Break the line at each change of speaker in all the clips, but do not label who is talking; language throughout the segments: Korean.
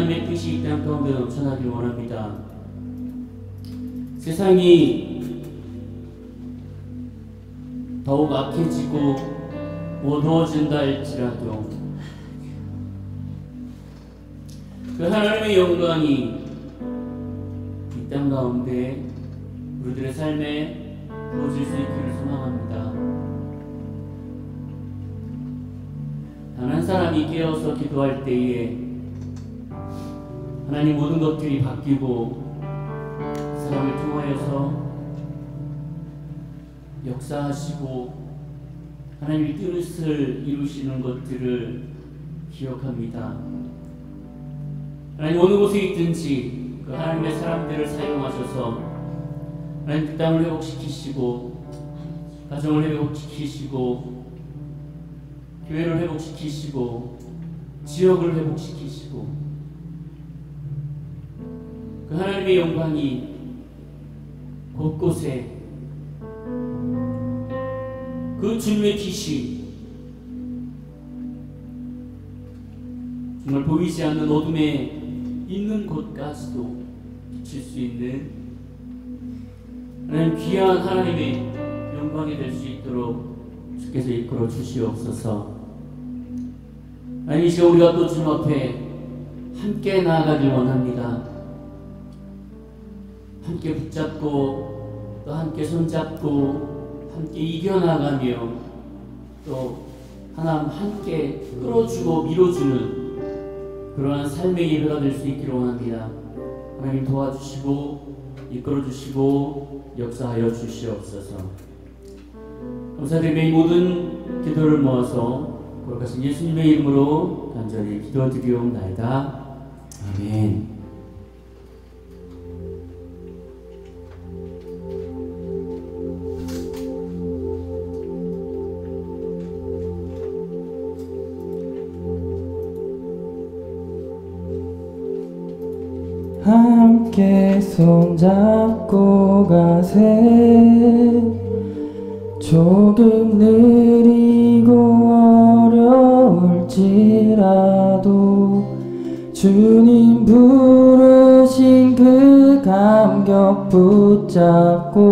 하나님의 뜻이 이 땅 가운데 넘쳐나길 원합니다. 세상이 더욱 악해지고 어두워진다 할지라도 그 하나님의 영광이 이 땅 가운데 우리들의 삶에 부어질 수 있기를 소망합니다. 단 한 사람이 깨어서 기도할 때에 하나님 모든 것들이 바뀌고 그 사람을 통하여서 역사하시고 하나님의 뜻을 이루시는 것들을 기억합니다. 하나님 어느 곳에 있든지 그 하나님의 사람들을 사용하셔서 하나님 그 땅을 회복시키시고 가정을 회복시키시고 교회를 회복시키시고 지역을 회복시키시고 그 하나님의 영광이 곳곳에 그 주님의 빛이 정말 보이지 않는 어둠에 있는 곳까지도 비칠 수 있는 하나님 귀한 하나님의 영광이 될 수 있도록 주께서 이끌어 주시옵소서. 하나님 이 시간 우리가 또 주님 앞에 함께 나아가길 원합니다. 함께 붙잡고 또 함께 손잡고 함께 이겨나가며 또 하나님 함께 끌어주고 밀어주는 그러한 삶의 예배가 될 수 있기를 원합니다. 하나님 도와주시고 이끌어주시고 역사하여 주시옵소서. 감사드리며 이 모든 기도를 모아서 거룩하신 예수님의 이름으로 간절히 기도드리옵나이다. 아멘.
함께 손잡고 가세. 조금 느리고 어려울지라도 주님 부르신 그 감격 붙잡고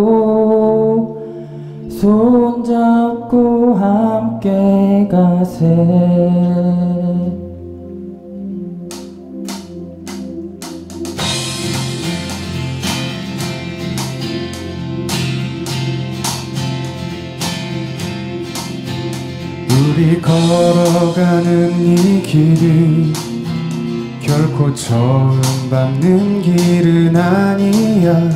손잡고 함께 가세.
우리 걸어가는 이 길이 결코 처음 밟는 길은 아니야.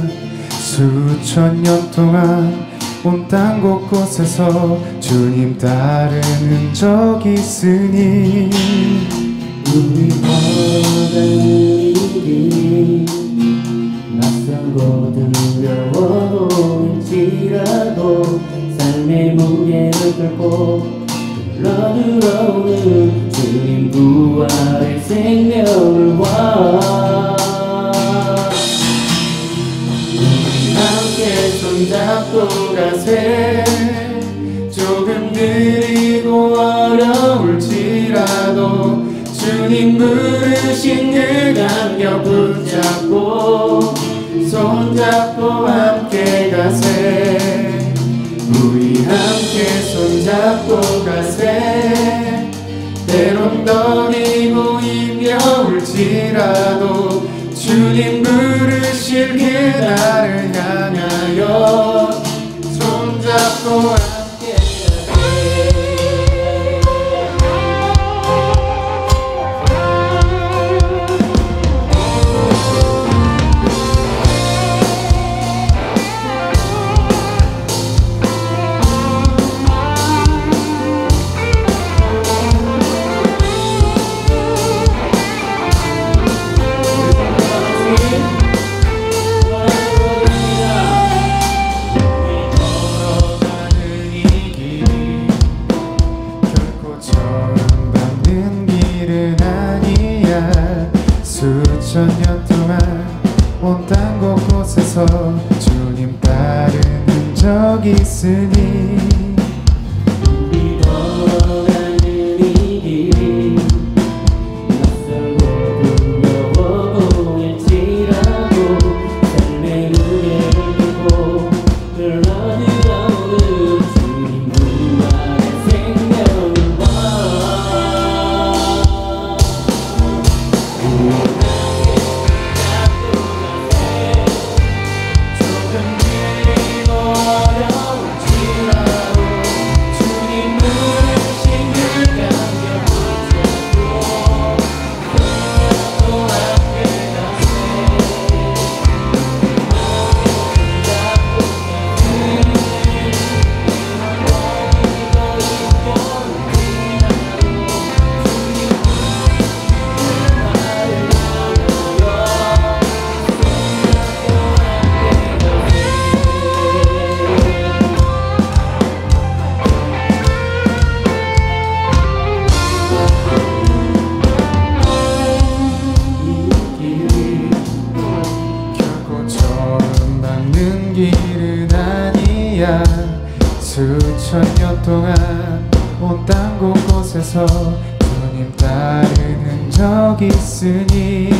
수천 년 동안 온 땅 곳곳에서 주님 따르는 적이 있으니
우리 걸어가는 이 길이 낯설고 두려워 보일지라도 삶의 무게를 끌고 흘러들어오는 주님 부활의 생명을 와. 우리 함께 손잡고 가세. 조금 느리고 어려울지라도 주님 부르신 그 감격 붙잡고 손잡고 함께 가세. 우리 함께 손잡고 가세. 때론 떨리고 힘겨울지라도 주님 부르실 그날을 향하여 손잡고 함께
수천 년 동안 온 땅 곳곳에서 주님 따르는 적이 있으니
우리 걸어가는 이 길이 낯설고 두려워
동안 온 땅 곳곳에서 주님 따른 흔적이 있으니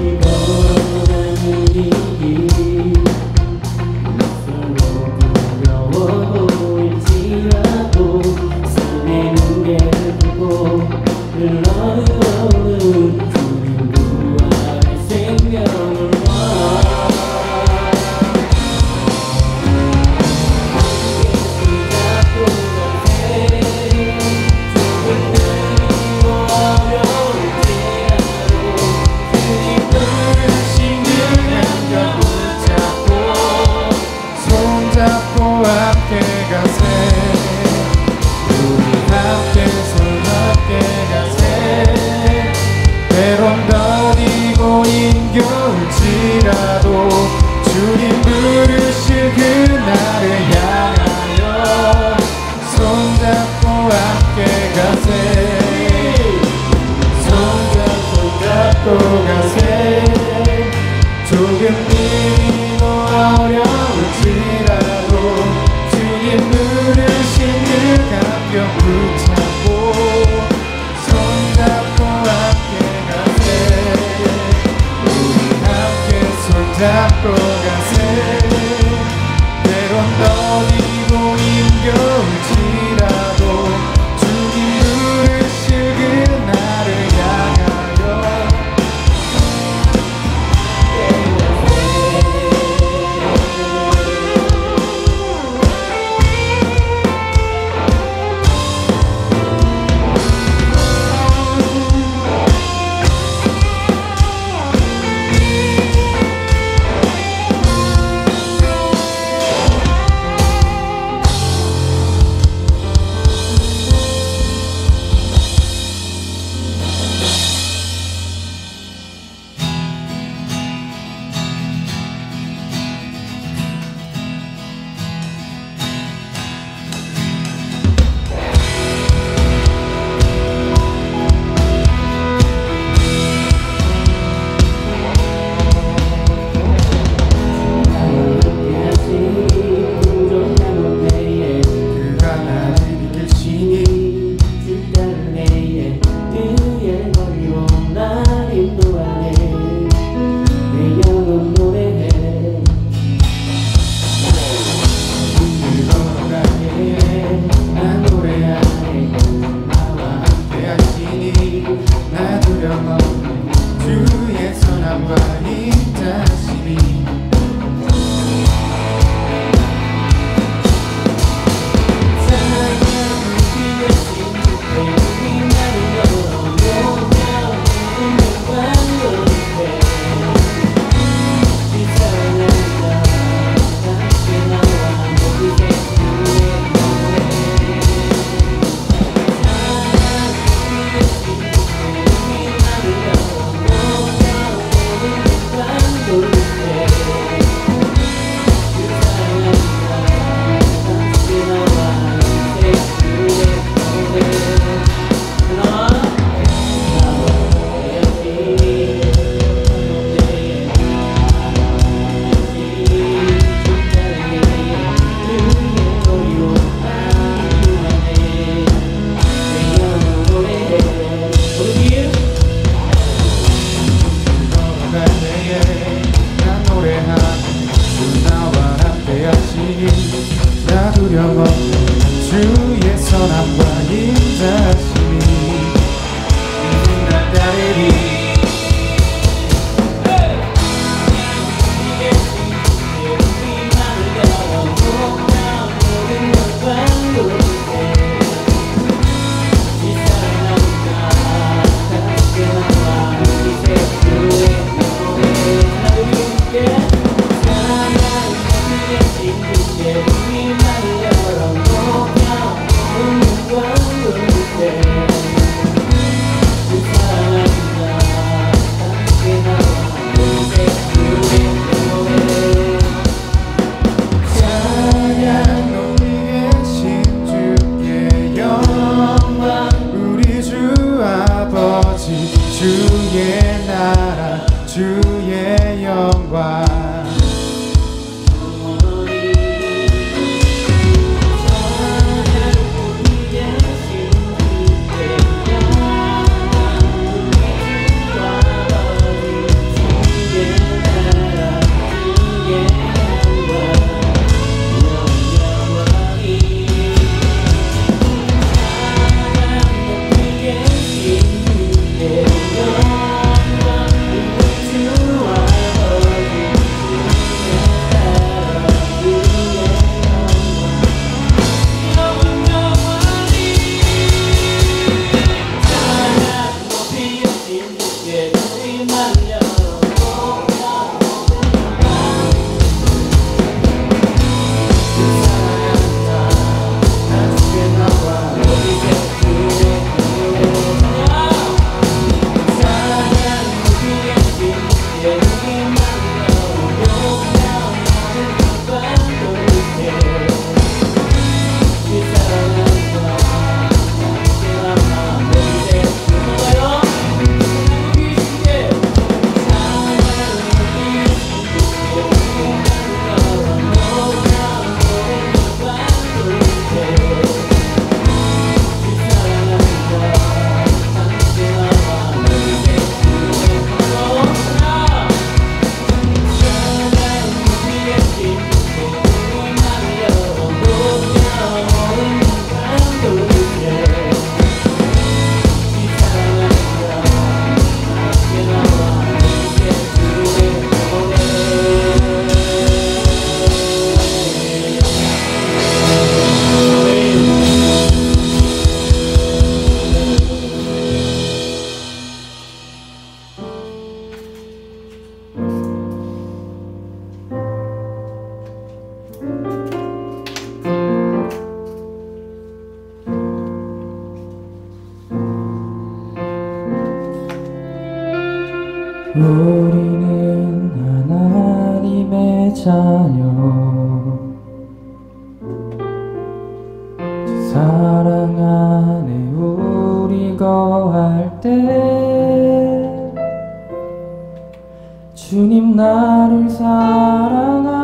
이 걸어가는 이 길 낯설고 두려워 보일지라도 삶의 무게를 두고 흘러오는 주님 부활의 생명을
힘겨울지라도 주님 부르실 그날을 향하여 손잡고 함께 가세 손잡고 가세 조금 힘이고 어려울지라도 주님 부르신 그 감격 붙잡고 손잡고 함께 잡고 가세 때론 더디고 힘겨울지라도 주님 부르실 그날을 향하여 주의 선함과 인자심이 나 두려워없는 주의 선함과 인자심이 날 따르리 주의 나라 주의 영광
우리는 하나님의 자녀 주 사랑 안에 우리 거할 때 주님 나를 사랑하신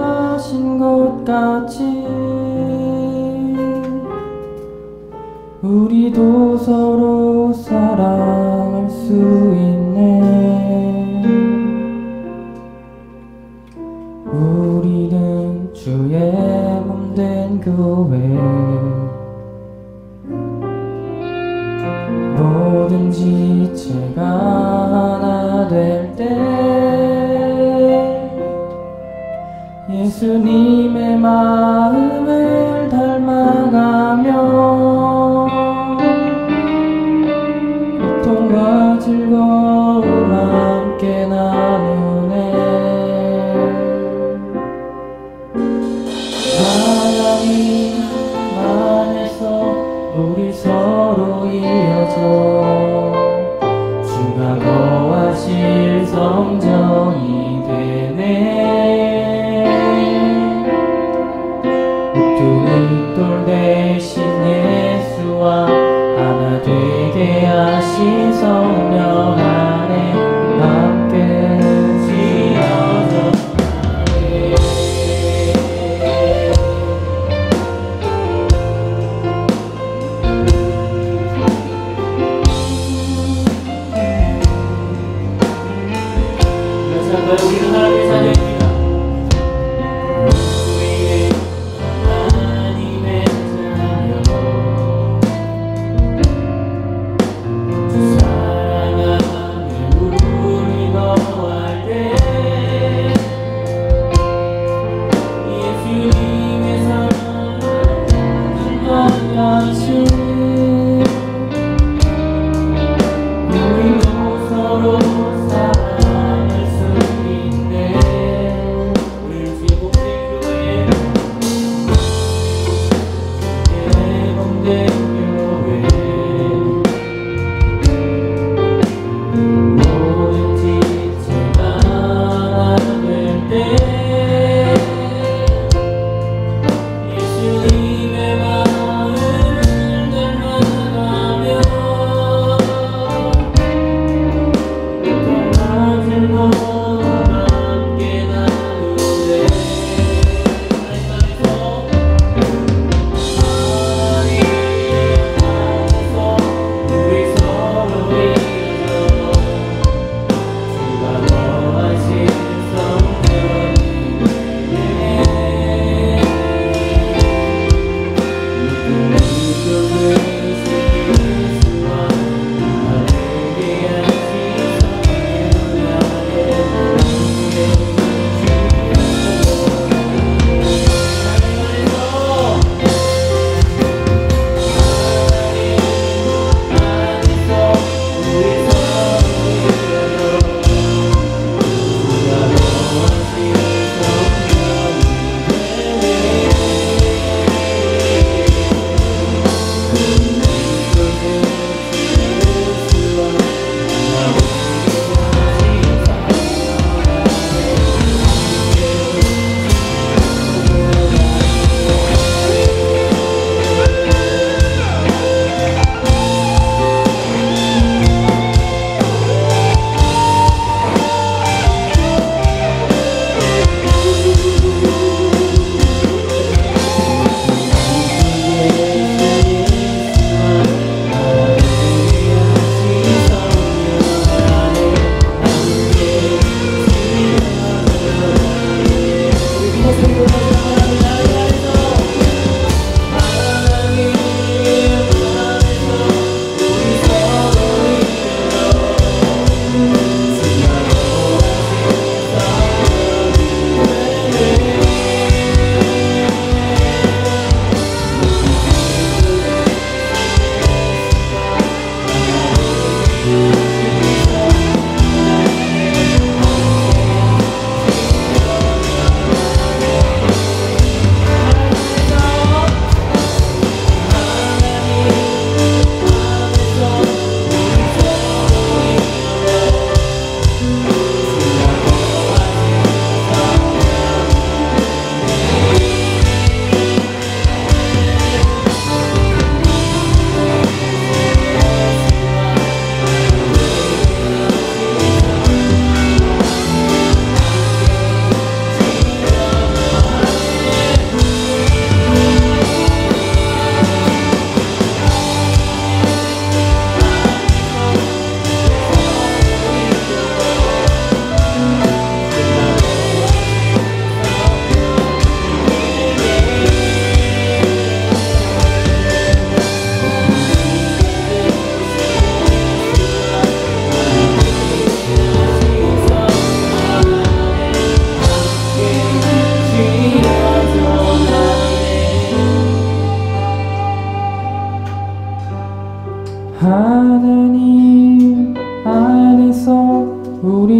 것 같이 우리도 서로 사랑할 수 있네. 우리는 주의 몸된 교회 모든 지체가 하나 될 때 예수님의 마음을 닮아가며 고통과 즐거움 함께 나누네. 하나님 안에서 우리 서로 이어져 주가 거하실 성전이 되네. 우뚜기 돌 대신 예수와 하나 되게 하신 성령 안에 함께 지어져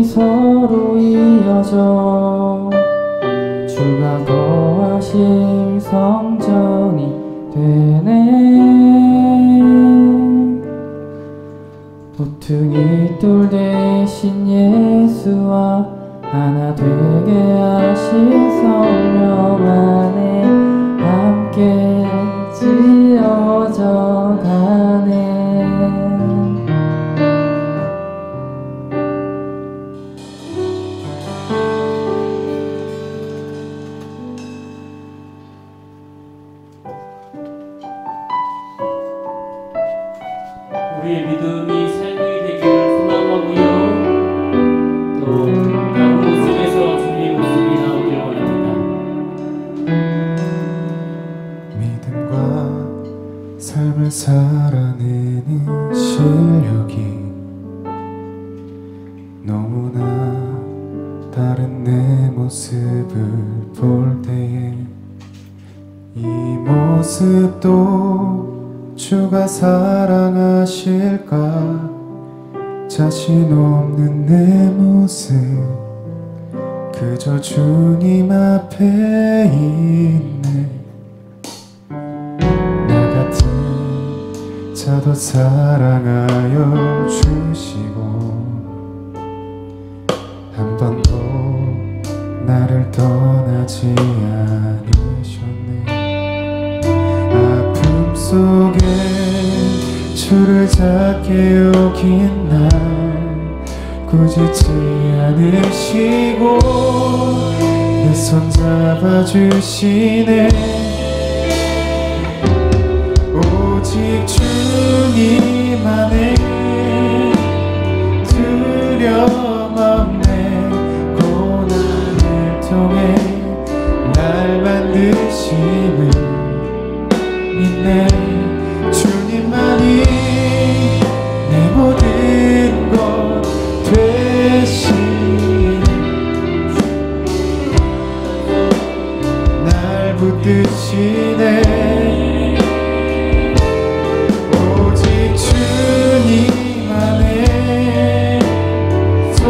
서로 이어져 주가 거하실 성전이 되네. 모퉁이 돌 대신 예수와 하나 되게 하신 성령 안에 함께 지어져 가네.
우리의 믿음이 삶이 되기를 소망하고요. 또 다른 모습에서 주님의 모습이 나오길 원합니다.
믿음과 삶을 살아내는 실력이 너무나 다른 내 모습을 볼 때에 이 모습도 주가 사랑하실까? 자신 없는 내 모습 그저 주님 앞에 있네. 나 같은 자도 사랑하여 주시고 한 번도 나를 떠나지 않으셨네. 아픔 속에 주를 찾게 여긴 날 꾸짖지 않으시고 내 손 잡아주시네. 오직 주님 안에 두려움 없네. 고난을 통해 날 만드심을 믿네. 주님만이 내 모든 것 되시니 날 붙드시네. 오직 주님 안에 서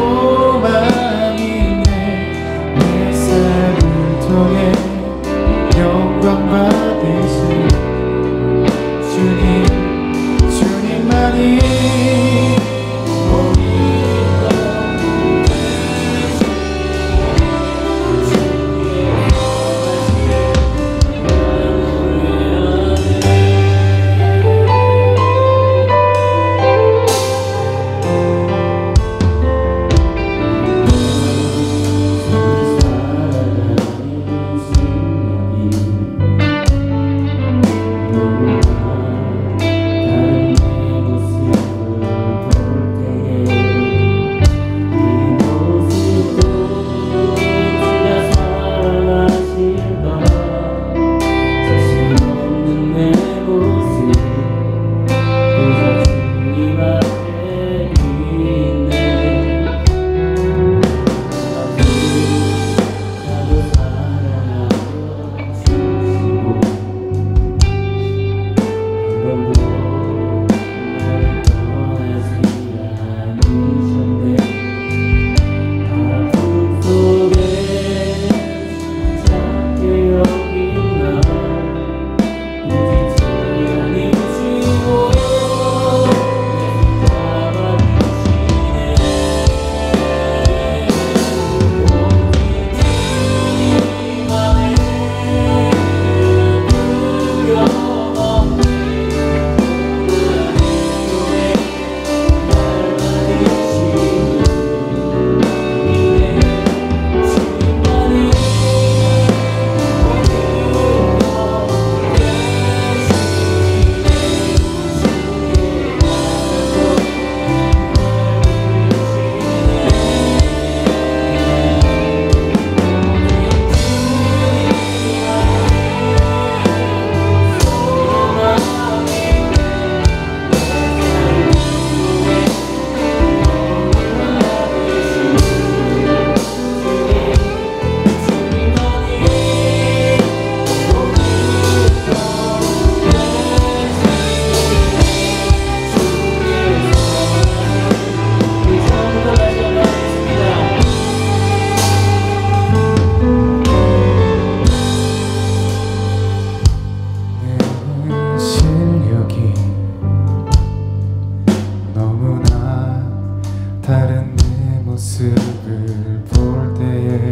다른 내 모습을 볼 때에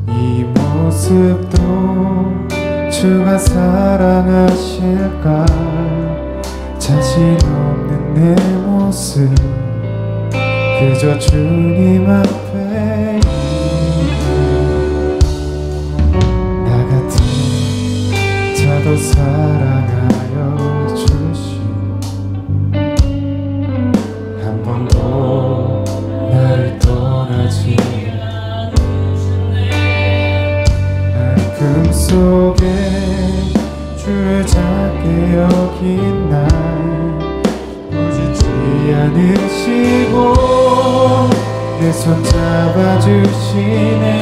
이 모습도 주가 사랑하실까? 자신 없는 내 모습 그저 주님 앞에 나 같은 자도 사랑하여 주시고 한 번도 나를 떠나지 아픔 속에 주를 작게 여긴 날 꾸짖지 않으시고 내 손 잡아주시네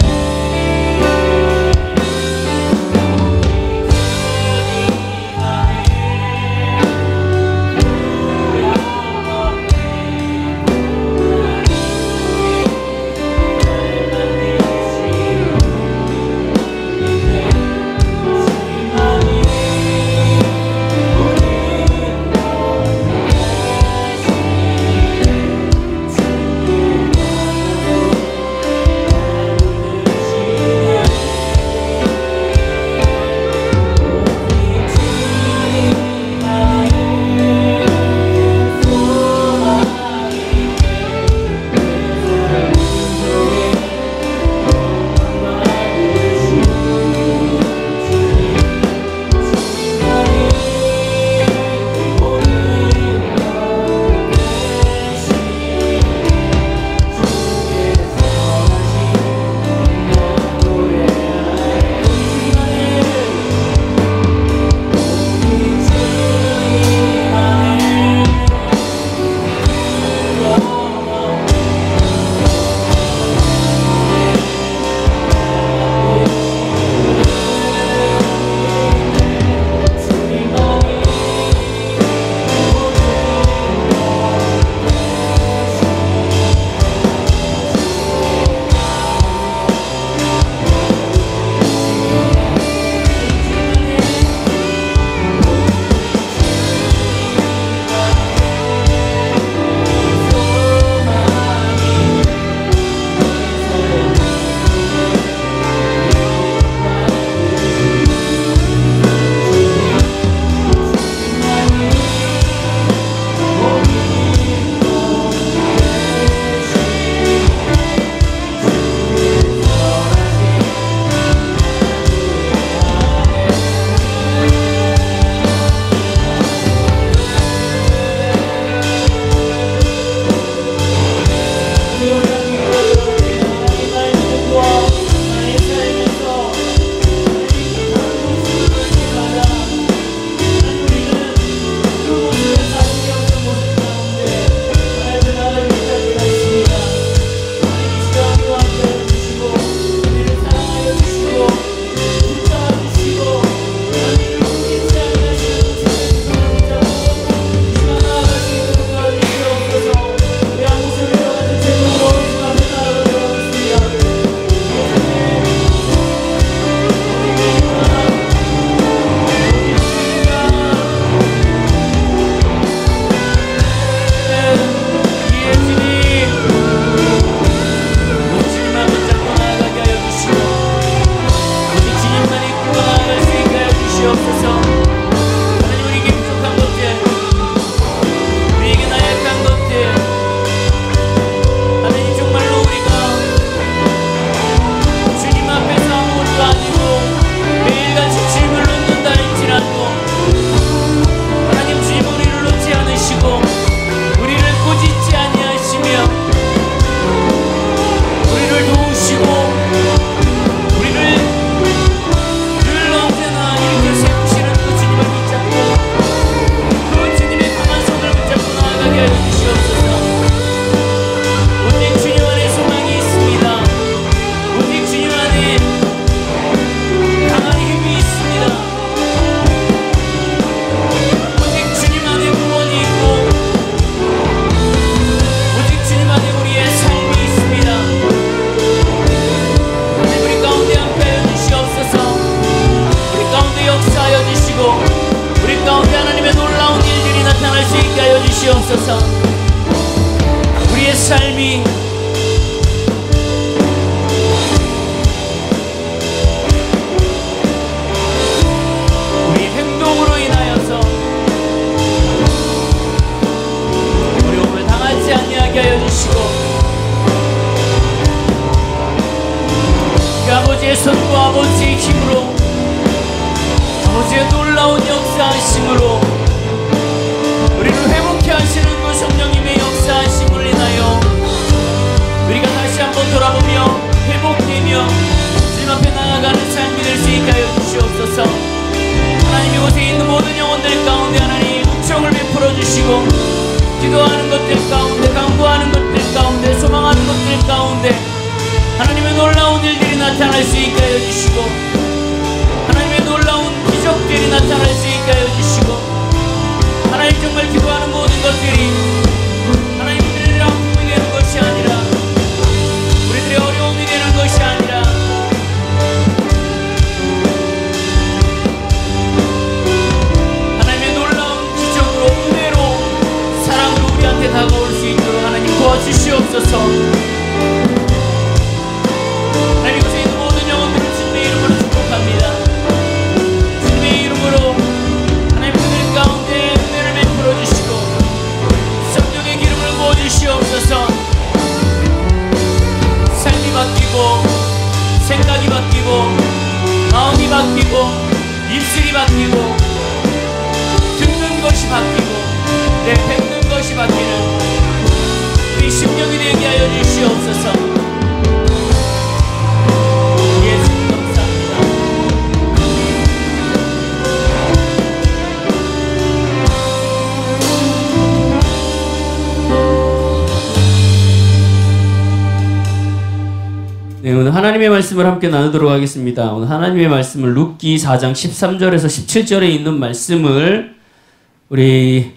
삶이 우리 행동으로 인하여서 어려움을 당하지 아니하게 하여 주시고 그 아버지의 손과 아버지의 힘으로 아버지의 놀라운 역사하심으로 우리를 회복케 하시는 그 성령님의 역사하심을 인하여 우리가 다시 한번 돌아보며 회복되며 주님 앞에 나아가는 삶이 될 수 있게 하여 주시옵소서. 하나님 이곳에 있는 모든 영혼들 가운데 하나님 은총을 베풀어 주시고 기도하는 것들 가운데 간구하는 것들 가운데 소망하는 것들 가운데 하나님의 놀라운 일들이 나타날 수 있게 하여 주시고 하나님의 놀라운 기적들이 나타날 수 있게 하여 주시고 하나님 정말 기도하는 모든 것들이 하나님들의 아픔이 되는 것이 아니라 우리들의 어려움이 되는 것이 아니라 하나님의 놀라운 기적으로 은혜로 사랑으로 우리한테 다가올 수 있도록 하나님 도와주시옵소서. 하나님 이곳에 있는 모든 영혼들을 주님의 이름으로 축복합니다. 주님의 이름으로 하나님 그들 가운데 은혜를 베풀어 주시고 성령의 기름을 부어 주시옵소서. 삶이 바뀌고 생각이 바뀌고 마음이 바뀌고 입술이 바뀌고 듣는 것이 바뀌고 내뱉는 것이 바뀌는 우리 심령이 되게 하여 주시옵소서. 예수님 감사합니다. 네, 오늘 하나님의 말씀을 함께 나누도록 하겠습니다. 오늘 하나님의 말씀을 룻기 4장 13절에서 17절에 있는 말씀을 우리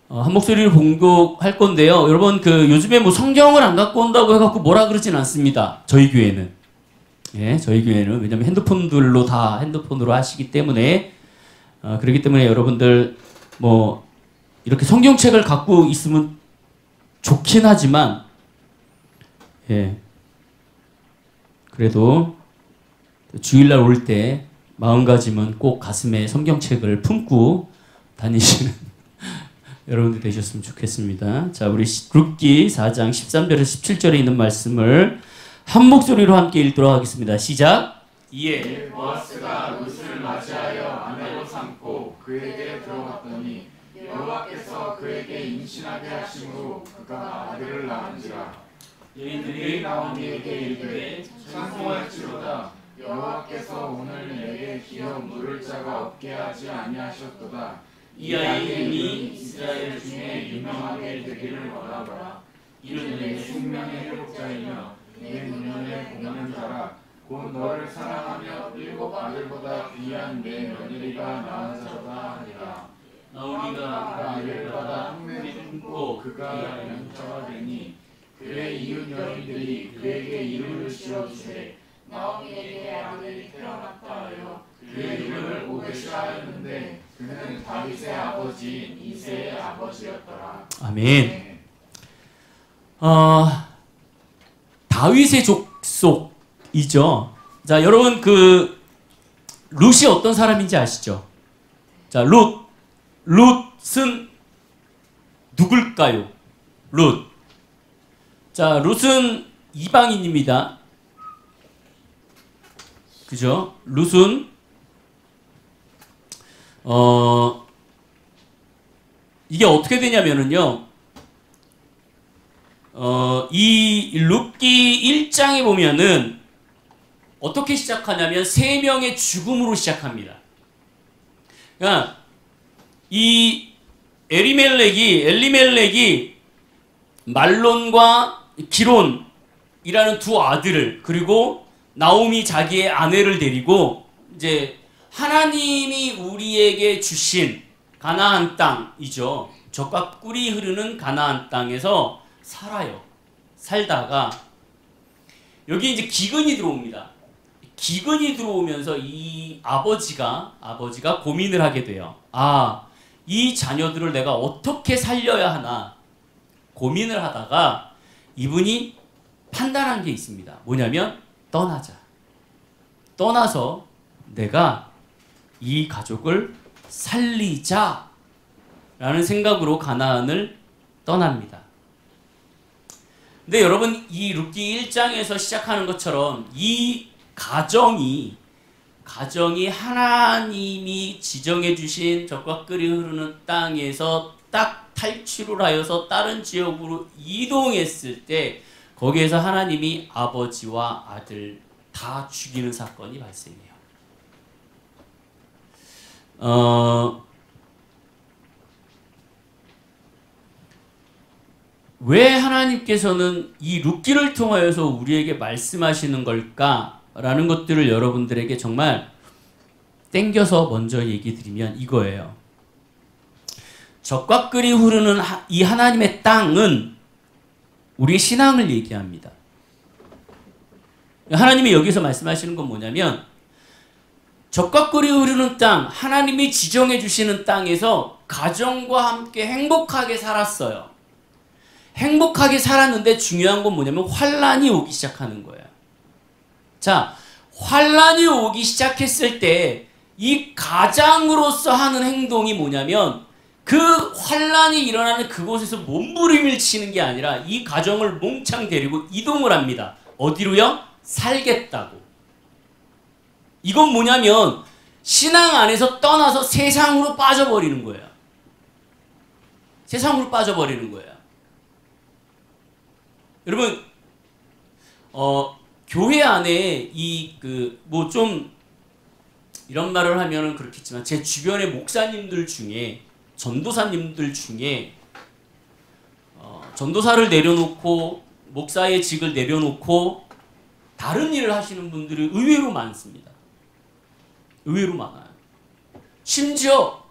한 목소리로 봉독할 건데요. 여러분 요즘에 뭐 성경을 안 갖고 온다고 해갖고 뭐라 그러진 않습니다. 저희 교회는. 예, 저희 교회는 왜냐면 핸드폰들로 다 핸드폰으로 하시기 때문에 그렇기 때문에 여러분들 뭐 이렇게 성경책을 갖고 있으면 좋긴 하지만 예. 그래도 주일날 올 때 마음가짐은 꼭 가슴에 성경책을 품고 다니시는 여러분들 되셨으면 좋겠습니다. 자, 우리 룻기 4장 13절에서 17절에 있는 말씀을 한 목소리로 함께 읽도록 하겠습니다. 시작! 이에
보아스가 룻을 맞이하여 아내로 삼고 그에게 들어갔더니 여호와께서 그에게 임신하게 하심으로 그가 아들을 낳은지라. 여인들이 나오미에게 이르되 찬송할지로다. 여호와께서 오늘 내게 기어 물을 자가 없게 하지 아니하셨도다. 이 아이의 이름이 이스라엘 중에 유명하게 되기를 원하노라. 이는 내 생명의 회복자이며 내 눈물에 복는 자라. 곧 너를 사랑하며 일곱 아들보다 귀한 내 며느리가 낳은 자로다 하니라. 나오미가 아이를 받아 흉내를 품고 그가 연처가 되니 그의 이웃 여인들이 그에게 이름을 지어주되 나오미에게 아들이 태어났다 하여 그의 이름을 오벳이라 하였는데 그는 다윗의 아버지인 이새의 아버지였더라.
아멘. 다윗의 족속이죠. 자, 여러분 룻이 어떤 사람인지 아시죠? 자, 룻은 누굴까요? 룻. 자, 룻은 이방인입니다. 그죠? 룻은 이게 어떻게 되냐면은요. 이 룻기 1장에 보면은 어떻게 시작하냐면 3명의 죽음으로 시작합니다. 그러니까 이 엘리멜렉이 말론과 기론이라는 두 아들을 그리고 나오미 자기의 아내를 데리고 이제 하나님이 우리에게 주신 가나안 땅이죠. 젖과 꿀이 흐르는 가나안 땅에서 살다가 여기 이제 기근이 들어옵니다. 기근이 들어오면서 이 아버지가 고민을 하게 돼요. 이 자녀들을 내가 어떻게 살려야 하나 고민을 하다가 이분이 판단한 게 있습니다. 뭐냐면 떠나자. 떠나서 내가 이 가족을 살리자 라는 생각으로 가나안을 떠납니다. 근데 여러분, 이 룻기 1장에서 시작하는 것처럼 이 가정이 하나님이 지정해 주신 젖과 꿀이 흐르는 땅에서 딱 탈출을 하여서 다른 지역으로 이동했을 때 거기에서 하나님이 아버지와 아들 다 죽이는 사건이 발생해요. 왜 하나님께서는 이 룻기를 통하여서 우리에게 말씀하시는 걸까라는 것들을 여러분들에게 정말 땡겨서 먼저 얘기 드리면 이거예요. 젖과 꿀이 흐르는 이 하나님의 땅은 우리의 신앙을 얘기합니다. 하나님이 여기서 말씀하시는 건 뭐냐면 젖과 꿀이 흐르는 땅, 하나님이 지정해 주시는 땅에서 가정과 함께 행복하게 살았어요. 행복하게 살았는데 중요한 건 뭐냐면 환란이 오기 시작하는 거예요. 자, 환란이 오기 시작했을 때 이 가장으로서 하는 행동이 뭐냐면 그 환란이 일어나는 그곳에서 몸부림을 치는 게 아니라 이 가정을 몽창 데리고 이동을 합니다. 어디로요? 살겠다고. 이건 뭐냐면 신앙 안에서 떠나서 세상으로 빠져버리는 거예요. 세상으로 빠져버리는 거예요. 여러분, 교회 안에 뭐 좀 이런 말을 하면은 그렇겠지만 제 주변의 목사님들 중에 전도사님들 중에 전도사를 내려놓고 목사의 직을 내려놓고 다른 일을 하시는 분들이 의외로 많습니다. 의외로 많아요. 심지어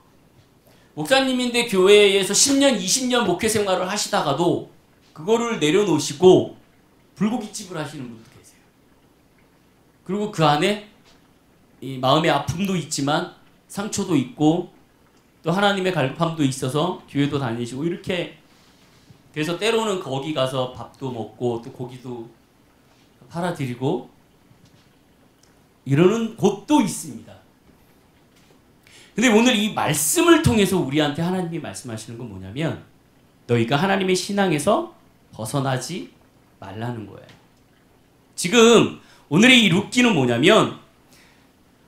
목사님인데 교회에서 10년, 20년 목회 생활을 하시다가도 그거를 내려놓으시고 불고기집을 하시는 분도 계세요. 그리고 그 안에 이 마음의 아픔도 있지만 상처도 있고 또 하나님의 갈급함도 있어서 교회도 다니시고 이렇게 그래서 때로는 거기 가서 밥도 먹고 또 고기도 팔아드리고 이러는 곳도 있습니다. 근데 오늘 이 말씀을 통해서 우리한테 하나님이 말씀하시는 건 뭐냐면 너희가 하나님의 신앙에서 벗어나지 말라는 거예요. 지금 오늘의 이 룻기는 뭐냐면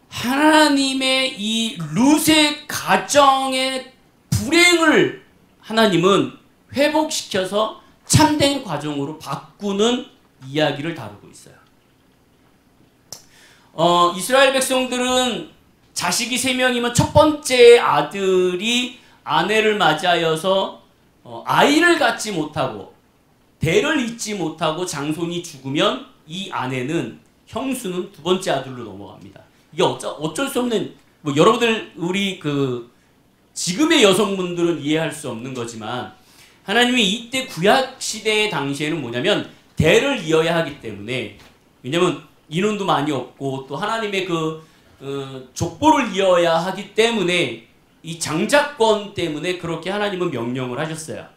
하나님의 이 룻의 가정의 불행을 하나님은 회복시켜서 참된 과정으로 바꾸는 이야기를 다루고 있어요. 이스라엘 백성들은 자식이 3명이면 첫 번째 아들이 아내를 맞이하여서 아이를 갖지 못하고 대를 잇지 못하고 장손이 죽으면 이 아내는 형수는 두 번째 아들로 넘어갑니다. 이게 어쩔 수 없는 뭐 여러분들 우리 지금의 여성분들은 이해할 수 없는 거지만 하나님이 이때 구약 시대의 당시에는 뭐냐면 대를 이어야 하기 때문에 왜냐면 인원도 많이 없고 또 하나님의 족보를 이어야 하기 때문에 이 장자권 때문에 그렇게 하나님은 명령을 하셨어요.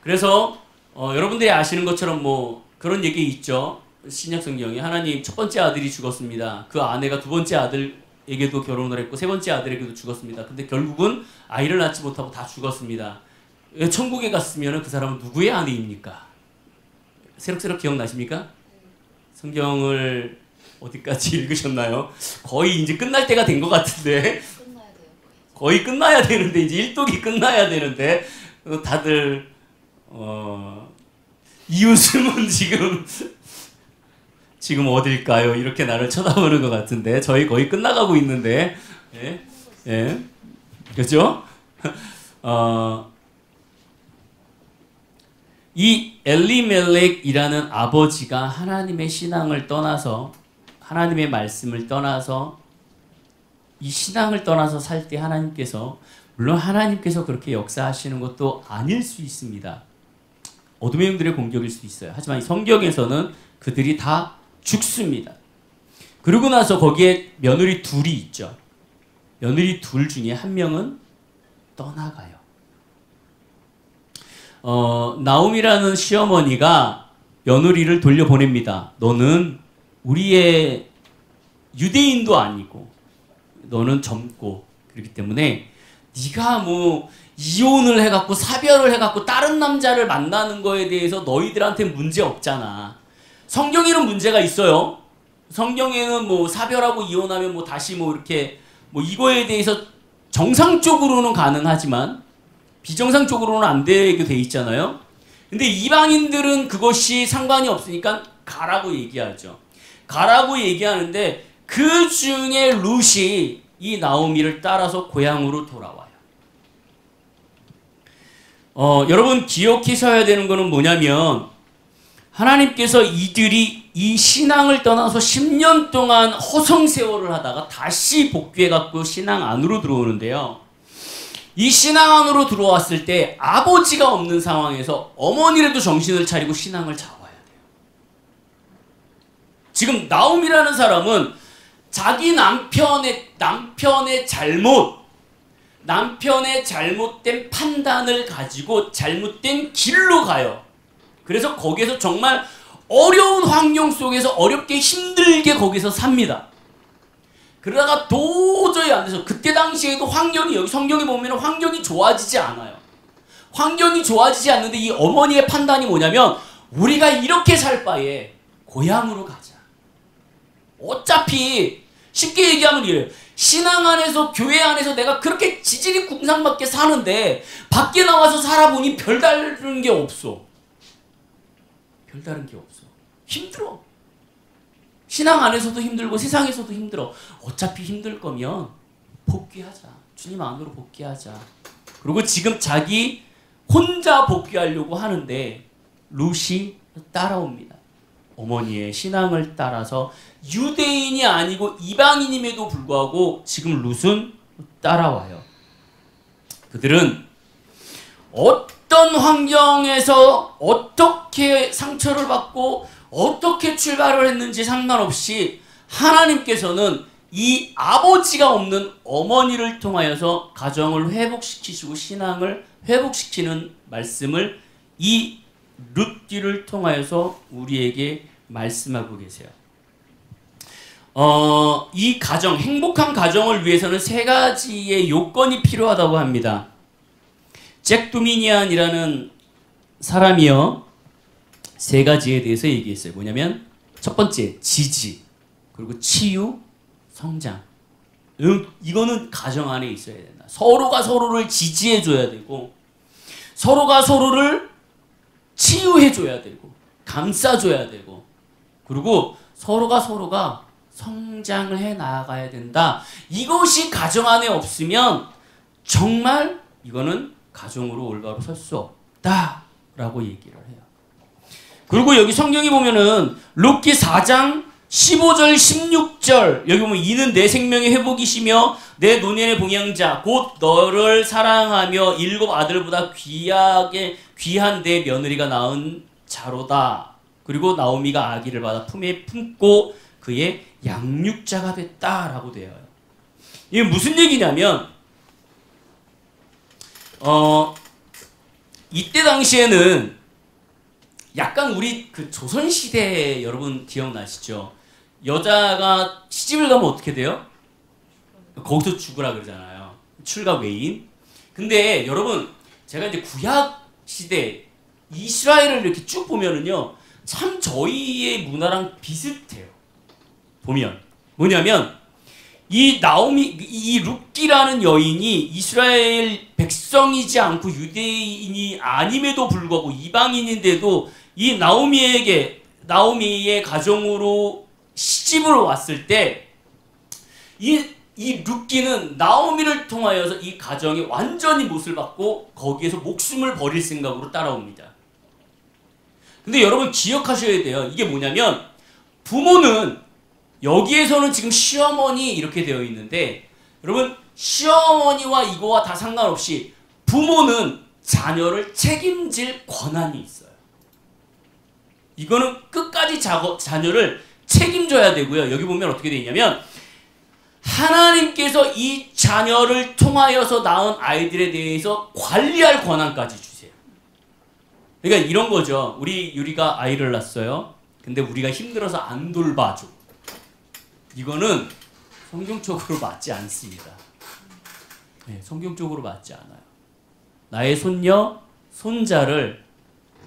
그래서 여러분들이 아시는 것처럼 뭐 그런 얘기 있죠. 신약 성경에 하나님 첫 번째 아들이 죽었습니다. 그 아내가 두 번째 아들에게도 결혼을 했고 세 번째 아들에게도 죽었습니다. 근데 결국은 아이를 낳지 못하고 다 죽었습니다. 천국에 갔으면 그 사람은 누구의 아내입니까? 새록새록 기억나십니까? 성경을 어디까지 읽으셨나요? 거의 이제 끝날 때가 된 것 같은데 거의 끝나야 되는데 이제 1독이 끝나야 되는데 다들 이웃은 지금 어딜까요? 이렇게 나를 쳐다보는 것 같은데 저희 거의 끝나가고 있는데 예, 그렇죠? 이 엘리멜렉이라는 아버지가 하나님의 신앙을 떠나서 하나님의 말씀을 떠나서 이 신앙을 떠나서 살 때 하나님께서 물론 하나님께서 그렇게 역사하시는 것도 아닐 수 있습니다. 어둠의 영들의 공격일 수 있어요. 하지만 이 성경에서는 그들이 다 죽습니다. 그러고 나서 거기에 며느리 둘이 있죠. 며느리 둘 중에 한 명은 떠나가요. 나옴이라는 시어머니가 며느리를 돌려보냅니다. 너는 우리의 유대인도 아니고 너는 젊고 그렇기 때문에 네가 뭐 이혼을 해갖고 사별을 해갖고 다른 남자를 만나는 거에 대해서 너희들한테 문제 없잖아. 성경에는 문제가 있어요. 성경에는 뭐 사별하고 이혼하면 뭐 다시 뭐 이렇게 뭐 이거에 대해서 정상적으로는 가능하지만 비정상적으로는 안 되게 돼 있잖아요. 근데 이방인들은 그것이 상관이 없으니까 가라고 얘기하죠. 가라고 얘기하는데 그 중에 룻이 이 나오미를 따라서 고향으로 돌아와요. 여러분 기억하셔야 되는 거는 뭐냐면 하나님께서 이들이 이 신앙을 떠나서 10년 동안 허송세월을 하다가 다시 복귀해갖고 신앙 안으로 들어오는데요. 이 신앙 안으로 들어왔을 때 아버지가 없는 상황에서 어머니라도 정신을 차리고 신앙을 잡아야 돼요. 지금 나옴이라는 사람은 자기 남편의 잘못된 판단을 가지고 잘못된 길로 가요. 그래서 거기에서 정말 어려운 환경 속에서 어렵게 힘들게 거기서 삽니다. 그러다가 도저히 안 돼서 그때 당시에도 환경이 여기 성경에 보면 환경이 좋아지지 않아요. 환경이 좋아지지 않는데 이 어머니의 판단이 뭐냐면 우리가 이렇게 살 바에 고향으로 가자. 어차피 쉽게 얘기하면 이래요. 신앙 안에서 교회 안에서 내가 그렇게 지질이 궁상맞게 사는데 밖에 나와서 살아보니 별다른 게 없어. 별다른 게 없어. 힘들어. 신앙 안에서도 힘들고 세상에서도 힘들어. 어차피 힘들 거면 복귀하자. 주님 안으로 복귀하자. 그리고 지금 자기 혼자 복귀하려고 하는데 룻이 따라옵니다. 어머니의 신앙을 따라서 유대인이 아니고 이방인임에도 불구하고 지금 룻은 따라와요. 그들은 어떤 환경에서 어떻게 상처를 받고 어떻게 출발을 했는지 상관없이 하나님께서는 이 아버지가 없는 어머니를 통하여서 가정을 회복시키시고 신앙을 회복시키는 말씀을 이 룻기를 통하여서 우리에게 말씀하고 계세요. 이 가정, 행복한 가정을 위해서는 세 가지의 요건이 필요하다고 합니다. 잭 도미니안이라는 사람이요, 세 가지에 대해서 얘기했어요. 뭐냐면 첫 번째, 지지, 그리고 치유, 성장. 이거는 가정 안에 있어야 된다. 서로가 서로를 지지해줘야 되고 서로가 서로를 치유해줘야 되고 감싸줘야 되고 그리고 서로가 성장을 해 나아가야 된다. 이것이 가정 안에 없으면 정말 이거는 가정으로 올바로 설 수 없다라고 얘기를 해요. 그리고 여기 성경에 보면은 룻기 4장 15절 16절 여기 보면 이는 내 생명의 회복이시며 내 노년의 봉양자 곧 너를 사랑하며 7 아들보다 귀한 내 며느리가 낳은 자로다. 그리고 나오미가 아기를 받아 품에 품고 그의 양육자가 됐다라고 되어요. 이게 무슨 얘기냐면 이때 당시에는 약간 우리 그 조선시대 여러분 기억나시죠? 여자가 시집을 가면 어떻게 돼요? 거기서 죽으라 그러잖아요. 출가 외인. 근데 여러분 제가 이제 구약 시대 이스라엘을 이렇게 쭉 보면은요 참 저희의 문화랑 비슷해요. 보면 뭐냐면 이 룻기라는 여인이 이스라엘 백성이지 않고 유대인이 아님에도 불구하고 이방인인데도 이 나오미의 가정으로 시집을 왔을 때 이 룻기는 나오미를 통하여서 이 가정이 완전히 못을 받고 거기에서 목숨을 버릴 생각으로 따라옵니다. 근데 여러분 기억하셔야 돼요. 이게 뭐냐면 부모는 여기에서는 지금 시어머니 이렇게 되어 있는데 여러분 시어머니와 이거와 다 상관없이 부모는 자녀를 책임질 권한이 있어요. 이거는 끝까지 자녀를 책임져야 되고요. 여기 보면 어떻게 되어 있냐면 하나님께서 이 자녀를 통하여서 낳은 아이들에 대해서 관리할 권한까지 주세요. 그러니까 이런 거죠. 우리 유리가 아이를 낳았어요. 근데 우리가 힘들어서 안 돌봐줘. 이거는 성경적으로 맞지 않습니다. 네, 성경적으로 맞지 않아요. 나의 손녀, 손자를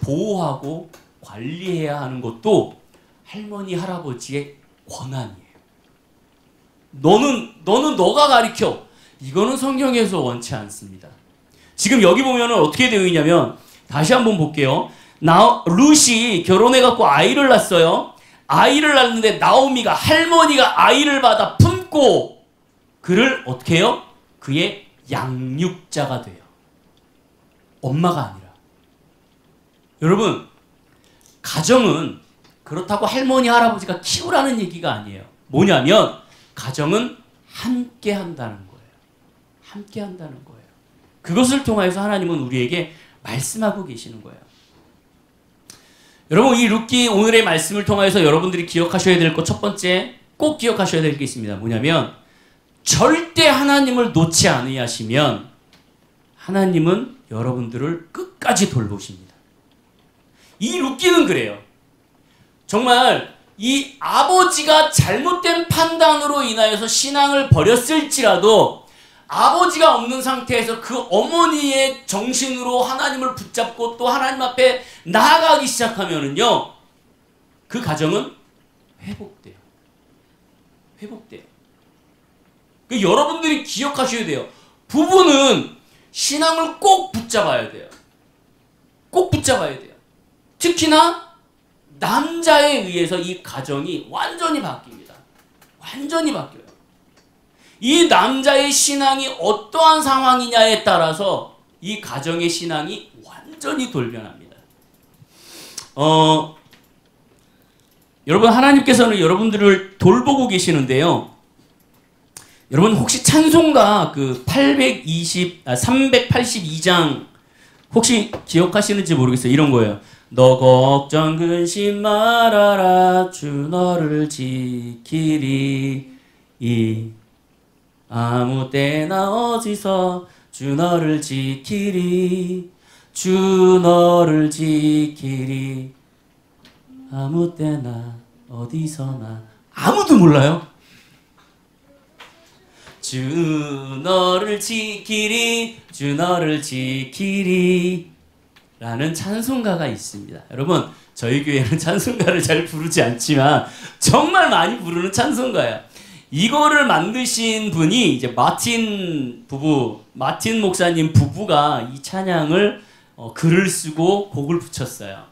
보호하고 관리해야 하는 것도 할머니, 할아버지의 권한이에요. 너는 너가 가르쳐. 이거는 성경에서 원치 않습니다. 지금 여기 보면은 어떻게 되어 있냐면, 다시 한번 볼게요. 룻이 결혼해갖고 아이를 낳았어요. 아이를 낳는데 나오미가, 할머니가 아이를 받아 품고 그를 어떻게 해요? 그의 양육자가 돼요. 엄마가 아니라. 여러분, 가정은 그렇다고 할머니, 할아버지가 키우라는 얘기가 아니에요. 뭐냐면 가정은 함께 한다는 거예요. 함께 한다는 거예요. 그것을 통해서 하나님은 우리에게 말씀하고 계시는 거예요. 여러분, 이 룻기 오늘의 말씀을 통해서 여러분들이 기억하셔야 될 것, 첫 번째 꼭 기억하셔야 될 게 있습니다. 뭐냐면 절대 하나님을 놓지 않으시면 하나님은 여러분들을 끝까지 돌보십니다. 이 룻기는 그래요. 정말 이 아버지가 잘못된 판단으로 인하여서 신앙을 버렸을지라도 아버지가 없는 상태에서 그 어머니의 정신으로 하나님을 붙잡고 또 하나님 앞에 나아가기 시작하면은요, 그 가정은 회복돼요. 회복돼요. 여러분들이 기억하셔야 돼요. 부부는 신앙을 꼭 붙잡아야 돼요. 꼭 붙잡아야 돼요. 특히나 남자에 의해서 이 가정이 완전히 바뀝니다. 완전히 바뀌어요. 이 남자의 신앙이 어떠한 상황이냐에 따라서 이 가정의 신앙이 완전히 돌변합니다. 여러분, 하나님께서는 여러분들을 돌보고 계시는데요. 여러분, 혹시 찬송가 그 382장 혹시 기억하시는지 모르겠어요. 이런 거예요. 너 걱정 근심 말아라, 주 너를 지키리. 아무 때나 어디서 주 너를 지키리. 주 너를 지키리. 아무 때나 어디서나. 아무도 몰라요? 주 너를 지키리. 주 너를 지키리. 라는 찬송가가 있습니다. 여러분, 저희 교회는 찬송가를 잘 부르지 않지만 정말 많이 부르는 찬송가예요. 이거를 만드신 분이 이제 마틴 목사님 부부가 이 찬양을 글을 쓰고 곡을 붙였어요.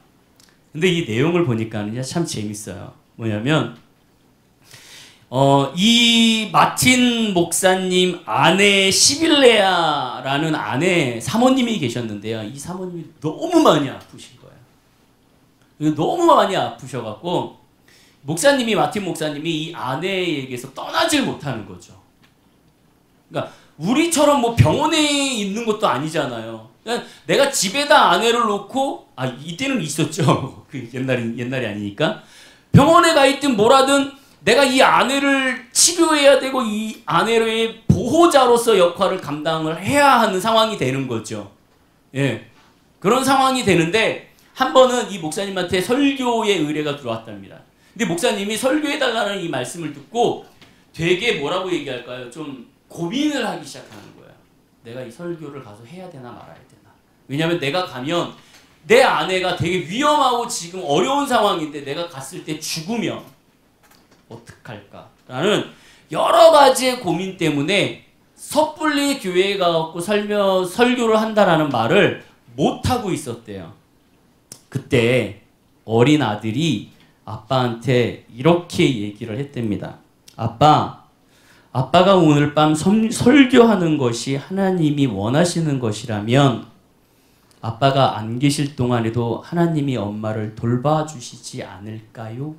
근데 이 내용을 보니까 참 재밌어요. 뭐냐면 이 마틴 목사님 아내 시빌레아라는 아내 사모님이 계셨는데요. 이 사모님이 너무 많이 아프신 거예요. 너무 많이 아프셔갖고 마틴 목사님이 이 아내에게서 떠나질 못하는 거죠. 그러니까 우리처럼 뭐 병원에 있는 것도 아니잖아요. 그러니까 내가 집에다 아내를 놓고, 이때는 있었죠. 그 옛날이 아니니까. 병원에 가 있든 뭐라든 내가 이 아내를 치료해야 되고 이 아내의 보호자로서 역할을 감당을 해야 하는 상황이 되는 거죠. 예. 그런 상황이 되는데 한 번은 이 목사님한테 설교의 의뢰가 들어왔답니다. 근데 목사님이 설교해달라는 이 말씀을 듣고 되게 뭐라고 얘기할까요? 좀 고민을 하기 시작하는 거예요. 내가 이 설교를 가서 해야 되나 말아야 되나. 왜냐하면 내가 가면 내 아내가 되게 위험하고 지금 어려운 상황인데 내가 갔을 때 죽으면 어떡할까? 라는 여러 가지의 고민 때문에 섣불리 교회에 가서 설교를 한다라는 말을 못하고 있었대요. 그때 어린 아들이 아빠한테 이렇게 얘기를 했답니다. 아빠가 오늘 밤 설교하는 것이 하나님이 원하시는 것이라면 아빠가 안 계실 동안에도 하나님이 엄마를 돌봐주시지 않을까요?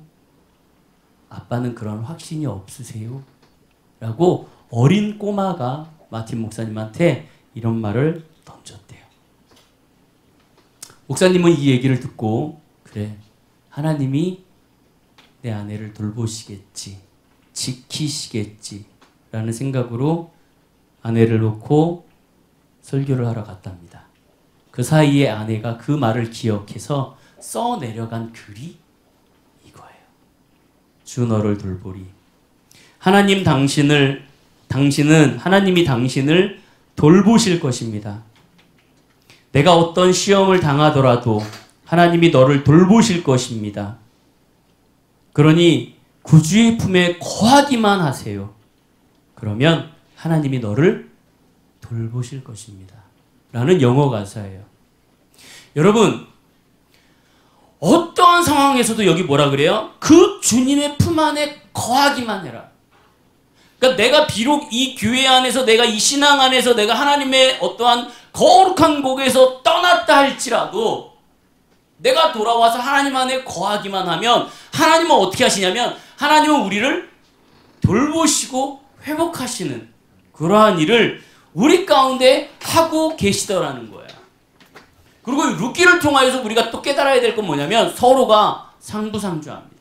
아빠는 그런 확신이 없으세요? 라고 어린 꼬마가 마틴 목사님한테 이런 말을 던졌대요. 목사님은 이 얘기를 듣고, 그래, 하나님이 내 아내를 돌보시겠지, 지키시겠지 라는 생각으로 아내를 놓고 설교를 하러 갔답니다. 그 사이에 아내가 그 말을 기억해서 써내려간 글이 이거예요. 주 너를 돌보리. 하나님이 당신을 돌보실 것입니다. 내가 어떤 시험을 당하더라도 하나님이 너를 돌보실 것입니다. 그러니 구주의 품에 거하기만 하세요. 그러면 하나님이 너를 돌보실 것입니다. 라는 영어 가사예요. 여러분, 어떠한 상황에서도 여기 뭐라 그래요? 그 주님의 품 안에 거하기만 해라. 그러니까 내가 비록 이 교회 안에서, 내가 이 신앙 안에서, 내가 하나님의 어떠한 거룩한 곳에서 떠났다 할지라도 내가 돌아와서 하나님 안에 거하기만 하면 하나님은 어떻게 하시냐면 하나님은 우리를 돌보시고 회복하시는 그러한 일을 우리 가운데 하고 계시더라는 거야. 그리고 룻기를 통하여서 우리가 또 깨달아야 될 건 뭐냐면 서로가 상부상조합니다.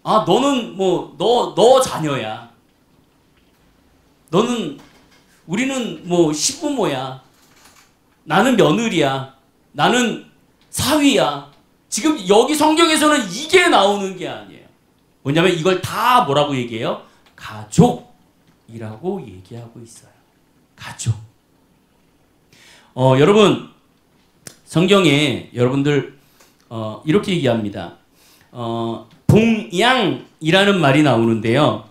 아, 너는 뭐 너 자녀야. 우리는 뭐 시부모야. 나는 며느리야. 나는 사위야. 지금 여기 성경에서는 이게 나오는 게 아니에요. 뭐냐면 이걸 다 뭐라고 얘기해요? 가족이라고 얘기하고 있어요. 가족. 여러분, 성경에 여러분들 이렇게 얘기합니다. 봉양이라는 말이 나오는데요.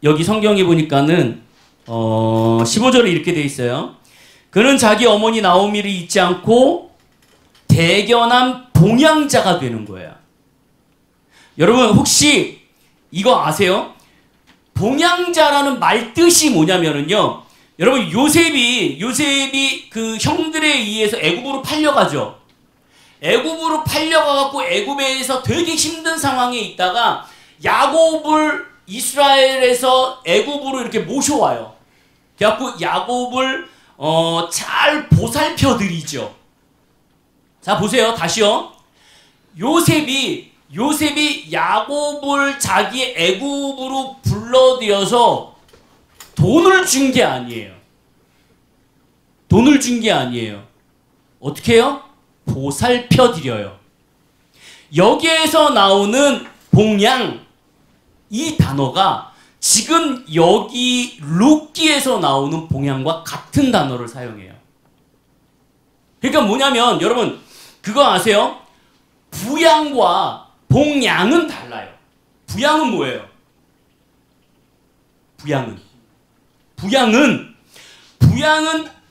여기 성경에 보니까는 15절에 이렇게 돼 있어요. 그는 자기 어머니 나오미를 잊지 않고 대견한 봉양자가 되는 거예요. 여러분 혹시 이거 아세요? 봉양자라는 말 뜻이 뭐냐면은요. 여러분 요셉이 그 형들에 의해서 애굽으로 팔려가죠. 애굽으로 팔려가갖고 애굽에서 되게 힘든 상황에 있다가 야곱을 이스라엘에서 애굽으로 이렇게 모셔와요. 그래갖고 야곱을 잘 보살펴드리죠. 자 보세요. 다시요. 요셉이 야곱을 자기 애굽으로 불러들여서 돈을 준 게 아니에요. 돈을 준 게 아니에요. 어떻게 해요? 보살펴드려요. 여기에서 나오는 봉양, 이 단어가 지금 여기 룻기에서 나오는 봉양과 같은 단어를 사용해요. 그러니까 뭐냐면 여러분 그거 아세요? 부양과 봉양은 달라요. 부양은 뭐예요? 부양은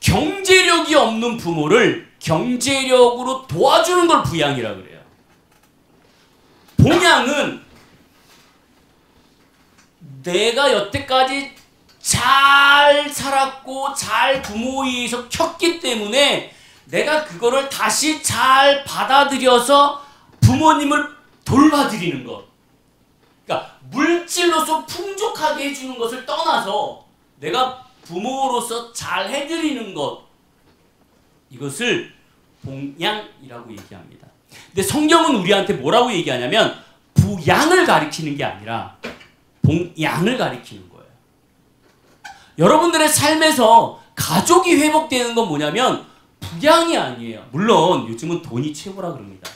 경제력이 없는 부모를 경제력으로 도와주는 걸 부양이라 그래요. 봉양은 내가 여태까지 잘 살았고 잘 부모에 의해서 켰기 때문에 내가 그거를 다시 잘 받아들여서 부모님을 돌봐드리는 것. 그러니까 물질로서 풍족하게 해주는 것을 떠나서 내가 부모로서 잘 해드리는 것. 이것을 봉양이라고 얘기합니다. 근데 성경은 우리한테 뭐라고 얘기하냐면 부양을 가리키는 게 아니라 봉양을 가리키는 거예요. 여러분들의 삶에서 가족이 회복되는 건 뭐냐면 부양이 아니에요. 물론 요즘은 돈이 최고라 그럽니다.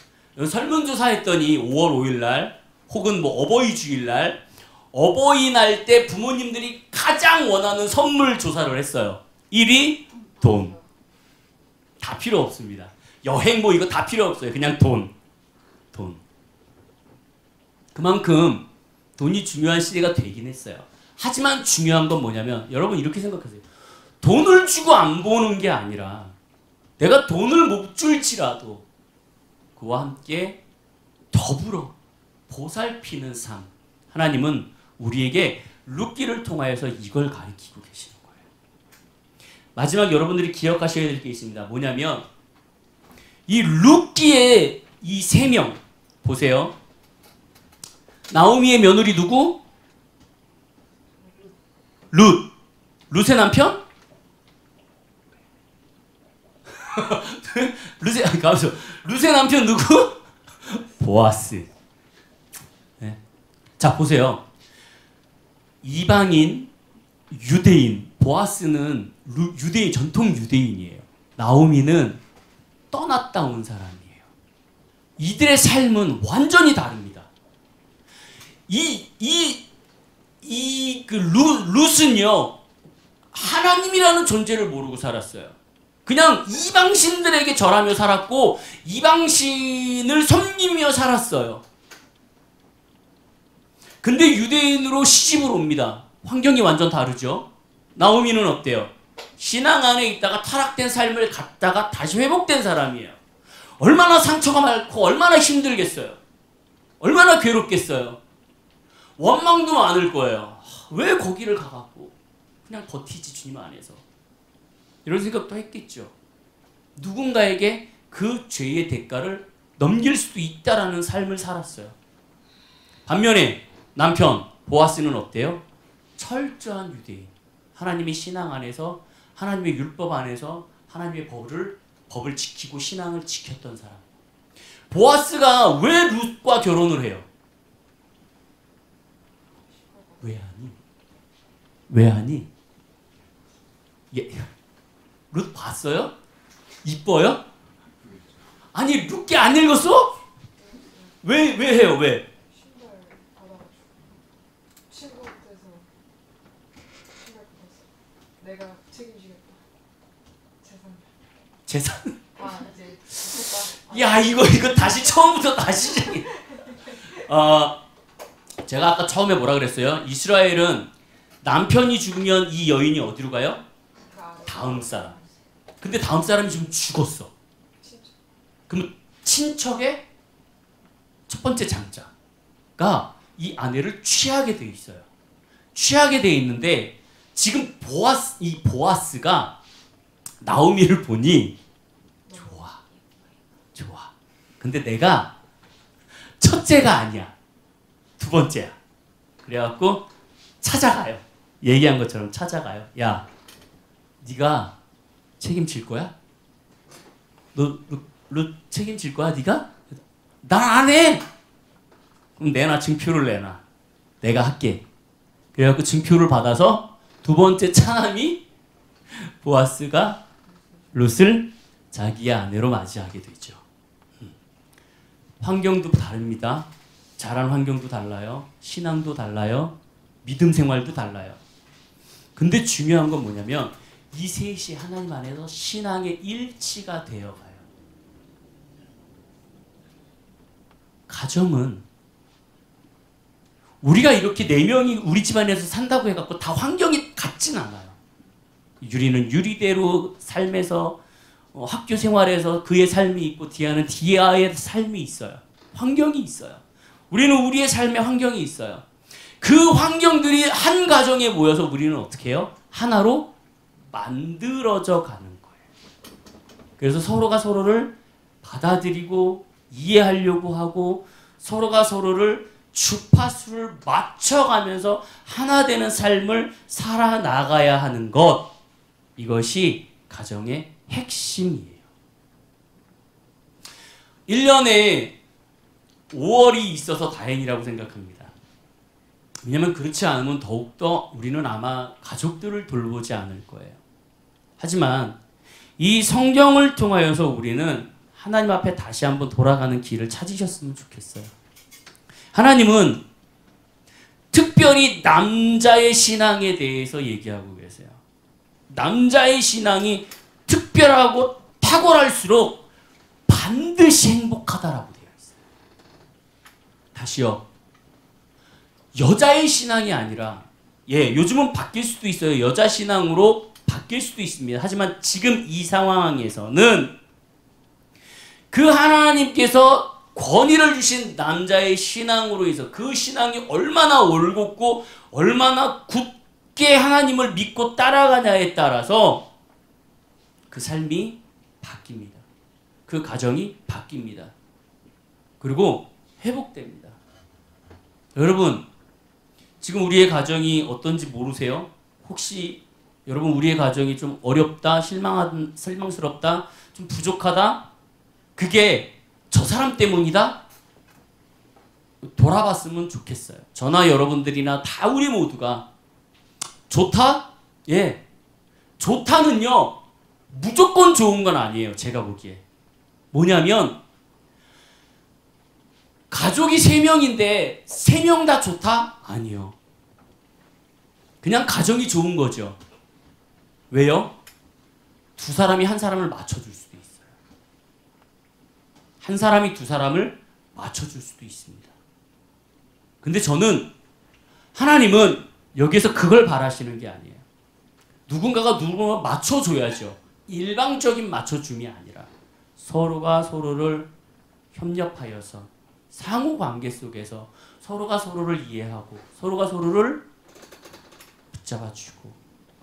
설문조사 했더니 5월 5일날 혹은 뭐 어버이 주일날 어버이날 때 부모님들이 가장 원하는 선물 조사를 했어요. 1위 돈. 다 필요 없습니다. 여행 뭐 이거 다 필요 없어요. 그냥 돈. 그만큼 돈이 중요한 시대가 되긴 했어요. 하지만 중요한 건 뭐냐면 여러분 이렇게 생각하세요. 돈을 주고 안 보는 게 아니라 내가 돈을 못 줄지라도 그와 함께 더불어 보살피는 삶. 하나님은 우리에게 룻기를 통하여서 이걸 가르치고 계시는 거예요. 마지막 여러분들이 기억하셔야 될 게 있습니다. 뭐냐면 이 룻기의 이 세 명 보세요. 나오미의 며느리 누구? 룻의 남편? 룻의 남편 누구? 보아스. 네. 자 보세요. 이방인, 유대인. 보아스는 유대인, 전통 유대인이에요. 나오미는 떠났다 온 사람이에요. 이들의 삶은 완전히 다릅니다. 룻은요, 하나님이라는 존재를 모르고 살았어요. 그냥 이방신들에게 절하며 살았고, 이방신을 섬기며 살았어요. 근데 유대인으로 시집을 옵니다. 환경이 완전 다르죠. 나오미는 어때요? 신앙 안에 있다가 타락된 삶을 갖다가 다시 회복된 사람이에요. 얼마나 상처가 많고 얼마나 힘들겠어요. 얼마나 괴롭겠어요. 원망도 많을 거예요. 왜 거기를 가갖고 그냥 버티지 주님 안에서. 이런 생각도 했겠죠. 누군가에게 그 죄의 대가를 넘길 수도 있다라는 삶을 살았어요. 반면에 남편 보아스는 어때요? 철저한 유대인. 하나님의 신앙 안에서, 하나님의 율법 안에서 하나님의 법을 지키고 신앙을 지켰던 사람. 보아스가 왜 룻과 결혼을 해요? 왜 하니? 룻 봤어요? 이뻐요? 아니, 룻게 안 읽었어? 왜 해요? 왜?
신발 받아가지고 친구한테서 신발 받았어. 내가 책임지겠다.
재산?
이제
야, 이거 다시 처음부터 다시 시작해. 제가 아까 처음에 뭐라 그랬어요? 이스라엘은 남편이 죽으면 이 여인이 어디로 가요? 다음 사람. 근데 다음 사람이 지금 죽었어. 그럼 친척의 첫 번째 장자가 이 아내를 취하게 돼 있어요. 취하게 돼 있는데 지금 보아스가 나오미를 보니 좋아. 근데 내가 첫째가 아니야. 두 번째야. 그래갖고 찾아가요. 얘기한 것처럼 찾아가요. 야, 네가 책임질 거야? 너 책임질 거야, 네가? 난 안 해. 그럼 내놔, 증표를 내놔. 내가 할게. 그래갖고 증표를 받아서 두 번째 차남이 보아스가 룻을 자기의 아내로 맞이하게 되죠. 환경도 다릅니다. 자란 환경도 달라요. 신앙도 달라요. 믿음 생활도 달라요. 근데 중요한 건 뭐냐면 이 셋이 하나님 안에서 신앙의 일치가 되어가요. 가정은 우리가 이렇게 4명이 우리 집안에서 산다고 해갖고 다 환경이 같진 않아요. 유리는 유리대로 삶에서 학교 생활에서 그의 삶이 있고 디아는 디아의 삶이 있어요. 환경이 있어요. 우리는 우리의 삶의 환경이 있어요. 그 환경들이 한 가정에 모여서 우리는 어떻게 해요? 하나로 만들어져 가는 거예요. 그래서 서로가 서로를 받아들이고 이해하려고 하고 서로가 서로를 주파수를 맞춰가면서 하나 되는 삶을 살아나가야 하는 것. 이것이 가정의 핵심이에요. 1년에 5월이 있어서 다행이라고 생각합니다. 왜냐하면 그렇지 않으면 더욱더 우리는 아마 가족들을 돌보지 않을 거예요. 하지만 이 성경을 통하여서 우리는 하나님 앞에 다시 한번 돌아가는 길을 찾으셨으면 좋겠어요. 하나님은 특별히 남자의 신앙에 대해서 얘기하고 계세요. 남자의 신앙이 특별하고 탁월할수록 반드시 행복하다라고 되어 있어요. 다시요. 여자의 신앙이 아니라, 요즘은 바뀔 수도 있어요. 여자 신앙으로 바뀔 수도 있습니다. 하지만 지금 이 상황에서는 그 하나님께서 권위를 주신 남자의 신앙으로 해서 그 신앙이 얼마나 올곧고 얼마나 굳게 하나님을 믿고 따라가냐에 따라서 그 삶이 바뀝니다. 그 가정이 바뀝니다. 그리고 회복됩니다. 여러분, 지금 우리의 가정이 어떤지 모르세요? 혹시 여러분 우리의 가정이 좀 어렵다, 실망스럽다, 좀 부족하다? 그게 저 사람 때문이다? 돌아봤으면 좋겠어요. 저나 여러분들이나 다 우리 모두가 좋다? 좋다는요. 무조건 좋은 건 아니에요. 제가 보기에. 뭐냐면 가족이 3명인데 3명 다 좋다? 아니요. 그냥 가정이 좋은 거죠. 왜요? 두 사람이 한 사람을 맞춰줄 수도 있어요. 한 사람이 두 사람을 맞춰줄 수도 있습니다. 근데 저는 하나님은 여기에서 그걸 바라시는 게 아니에요. 누군가가 누군가 맞춰줘야죠. 일방적인 맞춰줌이 아니라 서로가 서로를 협력하여서 상호관계 속에서 서로가 서로를 이해하고 서로가 서로를 붙잡아주고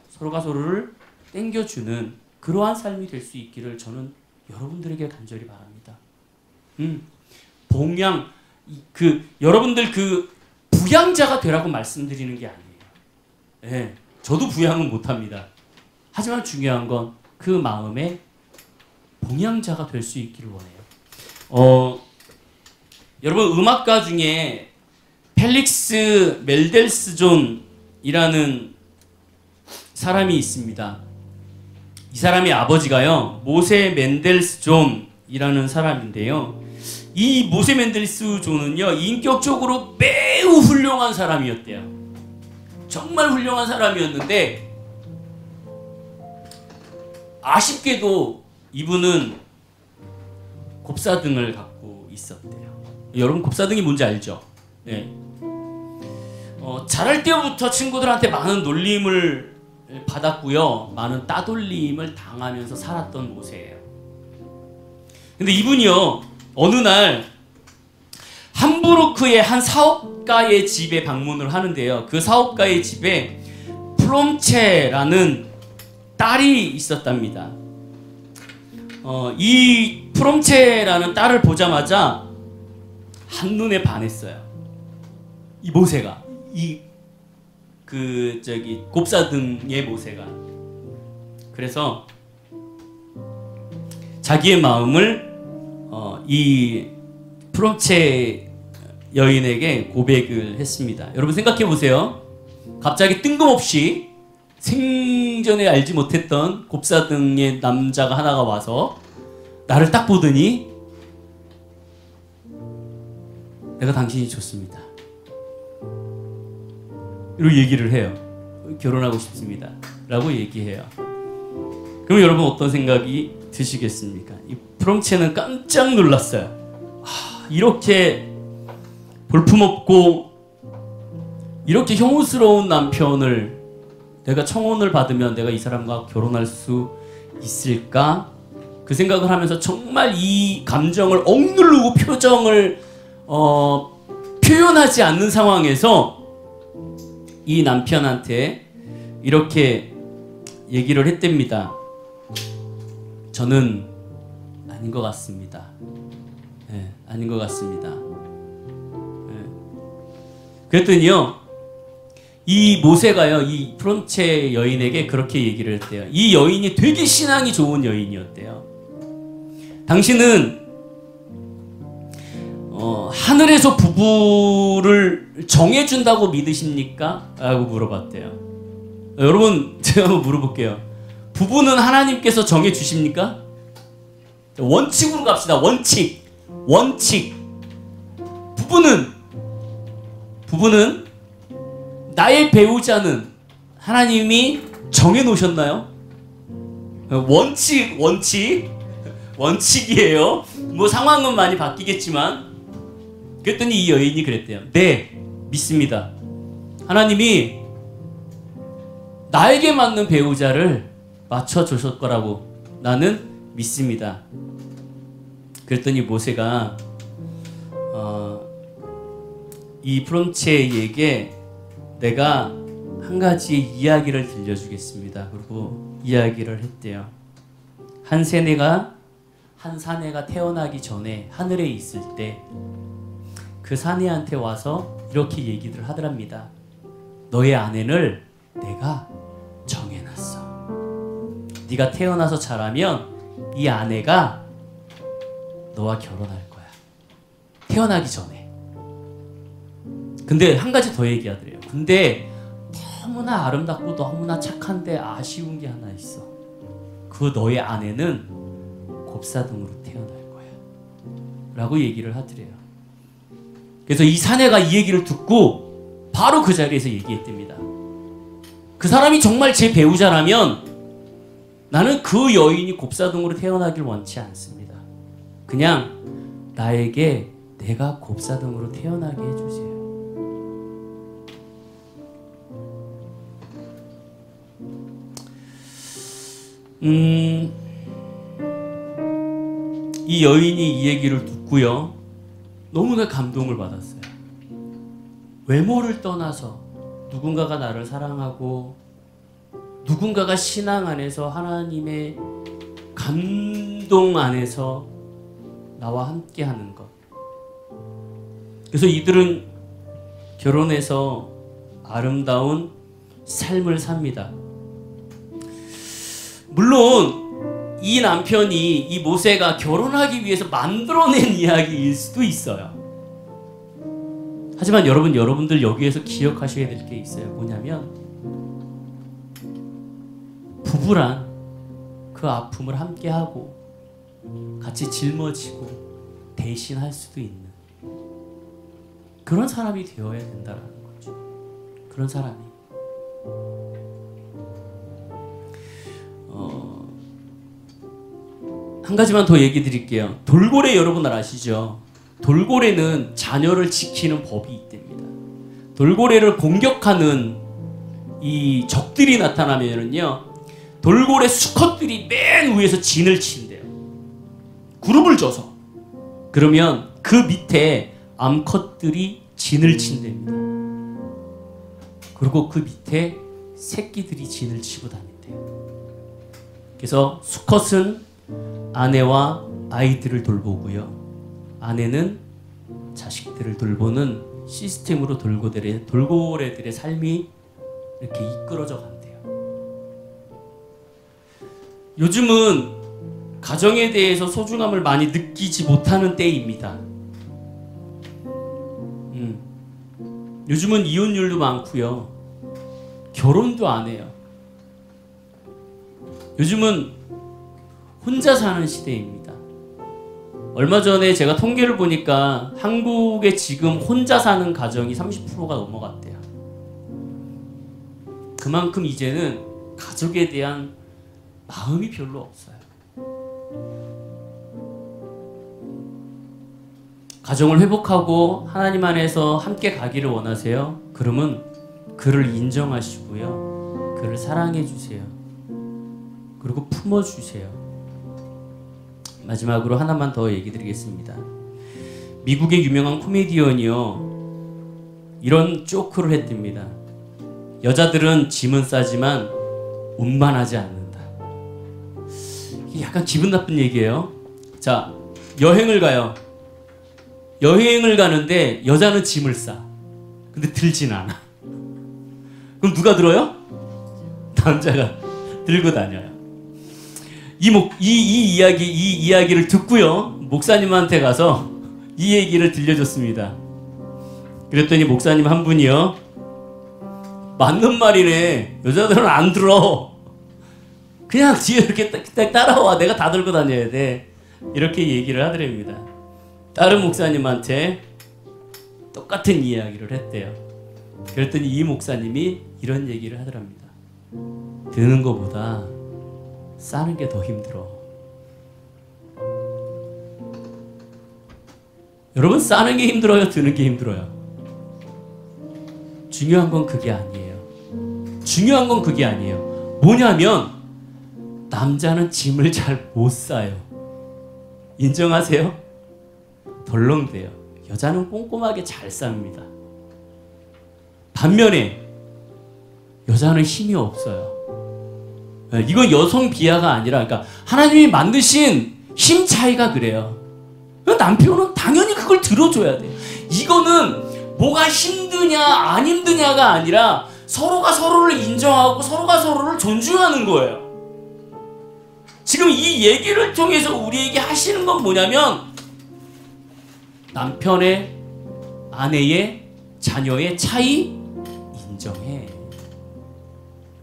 서로가 서로를 땡겨주는 그러한 삶이 될 수 있기를 저는 여러분들에게 간절히 바랍니다. 봉양 여러분들 부양자가 되라고 말씀드리는 게 아니에요. 예, 저도 부양은 못합니다. 하지만 중요한 건 그 마음에 봉양자가 될 수 있기를 원해요. 여러분 음악가 중에 펠릭스 멜델스존이라는 사람이 있습니다. 이 사람의 아버지가요 모세 멘델스존이라는 사람인데요. 이 모세 멘델스존은요 인격적으로 매우 훌륭한 사람이었대요. 정말 훌륭한 사람이었는데 아쉽게도 이분은 곱사등을 갖고 있었대요. 여러분 곱사등이 뭔지 알죠? 네. 자랄 때부터 친구들한테 많은 놀림을 받았고요. 많은 따돌림을 당하면서 살았던 모세예요. 근데 이분이요 어느 날 함부르크의 한 사업가의 집에 방문을 하는데요. 그 사업가의 집에 프롬체라는 딸이 있었답니다. 이 프롬체라는 딸을 보자마자 한눈에 반했어요. 이 모세가 곱사등의 모세가. 그래서 자기의 마음을 이 프롬체 여인에게 고백을 했습니다. 여러분 생각해 보세요. 갑자기 뜬금없이 생전에 알지 못했던 곱사등의 남자가 하나가 와서 나를 딱 보더니 내가 당신이 좋습니다. 이렇게 얘기를 해요. 결혼하고 싶습니다. 라고 얘기해요. 그럼 여러분 어떤 생각이 드시겠습니까? 이 프롬체는 깜짝 놀랐어요. 이렇게 볼품없고 이렇게 혐오스러운 남편을 내가 청혼을 받으면 내가 이 사람과 결혼할 수 있을까? 그 생각을 하면서 정말 이 감정을 억누르고 표정을 표현하지 않는 상황에서 이 남편한테 이렇게 얘기를 했답니다. 저는 아닌 것 같습니다. 네, 아닌 것 같습니다. 네. 그랬더니요 이 모세가요 이 프롬체 여인에게 그렇게 얘기를 했대요. 이 여인이 되게 신앙이 좋은 여인이었대요. 당신은 하늘에서 부부를 정해준다고 믿으십니까? 라고 물어봤대요. 여러분 제가 한번 물어볼게요. 부부는 하나님께서 정해주십니까? 원칙으로 갑시다. 원칙. 부부는 나의 배우자는 하나님이 정해놓으셨나요? 원칙이에요. 뭐 상황은 많이 바뀌겠지만. 그랬더니 이 여인이 그랬대요. 네, 믿습니다. 하나님이 나에게 맞는 배우자를 맞춰주실 거라고 나는 믿습니다. 그랬더니 모세가 이 프롬체에게 내가 한 가지 이야기를 들려주겠습니다. 그리고 이야기를 했대요. 한 사내가 태어나기 전에 하늘에 있을 때 그 사내한테 와서 이렇게 얘기를 하더랍니다. 너의 아내를 내가 정해놨어. 네가 태어나서 자라면 이 아내가 너와 결혼할 거야. 태어나기 전에. 근데 한 가지 더 얘기하더래요. 근데 너무나 아름답고 너무나 착한데 아쉬운 게 하나 있어. 그 너의 아내는 곱사등으로 태어날 거야 라고 얘기를 하더래요. 그래서 이 사내가 이 얘기를 듣고 바로 그 자리에서 얘기했답니다. 그 사람이 정말 제 배우자라면 나는 그 여인이 곱사등으로 태어나길 원치 않습니다. 그냥 나에게 내가 곱사등으로 태어나게 해주세요. 이 여인이 이 얘기를 듣고요, 너무나 감동을 받았어요. 외모를 떠나서 누군가가 나를 사랑하고 누군가가 신앙 안에서 하나님의 감동 안에서 나와 함께 하는 것. 그래서 이들은 결혼해서 아름다운 삶을 삽니다. 물론 이 남편이, 이 모세가 결혼하기 위해서 만들어낸 이야기일 수도 있어요. 하지만 여러분들 여기에서 기억하셔야 될 게 있어요. 뭐냐면 부부란 그 아픔을 함께하고 같이 짊어지고 대신할 수도 있는 그런 사람이 되어야 된다는 거죠. 그런 사람이. 한 가지만 더 얘기 드릴게요. 돌고래 여러분들 아시죠? 돌고래는 자녀를 지키는 법이 있답니다. 돌고래를 공격하는 이 적들이 나타나면은요, 돌고래 수컷들이 맨 위에서 진을 친대요. 그룹을 져서. 그러면 그 밑에 암컷들이 진을 친답니다. 그리고 그 밑에 새끼들이 진을 치고 다닌대요. 그래서 수컷은 아내와 아이들을 돌보고요, 아내는 자식들을 돌보는 시스템으로 돌고래들의 삶이 이렇게 이끌어져 간대요. 요즘은 가정에 대해서 소중함을 많이 느끼지 못하는 때입니다. 요즘은 이혼율도 많고요, 결혼도 안 해요. 요즘은 혼자 사는 시대입니다. 얼마 전에 제가 통계를 보니까 한국에 지금 혼자 사는 가정이 30%가 넘어갔대요. 그만큼 이제는 가족에 대한 마음이 별로 없어요. 가정을 회복하고 하나님 안에서 함께 가기를 원하세요? 그러면 그를 인정하시고요, 그를 사랑해 주세요. 그리고 품어주세요. 마지막으로 하나만 더 얘기 드리겠습니다. 미국의 유명한 코미디언이요, 이런 조크를 했답니다. 여자들은 짐은 싸지만 운반하지 않는다. 이게 약간 기분 나쁜 얘기예요. 자, 여행을 가요. 여행을 가는데 여자는 짐을 싸. 근데 들진 않아. 그럼 누가 들어요? 남자가 들고 다녀요. 이 이야기를 듣고요, 목사님한테 가서 이 얘기를 들려줬습니다. 그랬더니 목사님 한 분이요, 맞는 말이네. 여자들은 안 들어. 그냥 뒤에 이렇게 딱 따라와. 내가 다 들고 다녀야 돼. 이렇게 얘기를 하더랍니다. 다른 목사님한테 똑같은 이야기를 했대요. 그랬더니 이 목사님이 이런 얘기를 하더랍니다. 드는 것보다 싸는 게 더 힘들어. 여러분, 싸는 게 힘들어요? 드는 게 힘들어요? 중요한 건 그게 아니에요. 중요한 건 그게 아니에요. 뭐냐면 남자는 짐을 잘 못 싸요. 인정하세요? 덜렁대요. 여자는 꼼꼼하게 잘 쌉니다. 반면에 여자는 힘이 없어요. 이건 여성 비하가 아니라, 그러니까 하나님이 만드신 힘 차이가 그래요. 남편은 당연히 그걸 들어줘야 돼요. 이거는 뭐가 힘드냐 안 힘드냐가 아니라 서로가 서로를 인정하고 서로가 서로를 존중하는 거예요. 지금 이 얘기를 통해서 우리에게 하시는 건 뭐냐면, 남편의, 아내의, 자녀의 차이 인정해.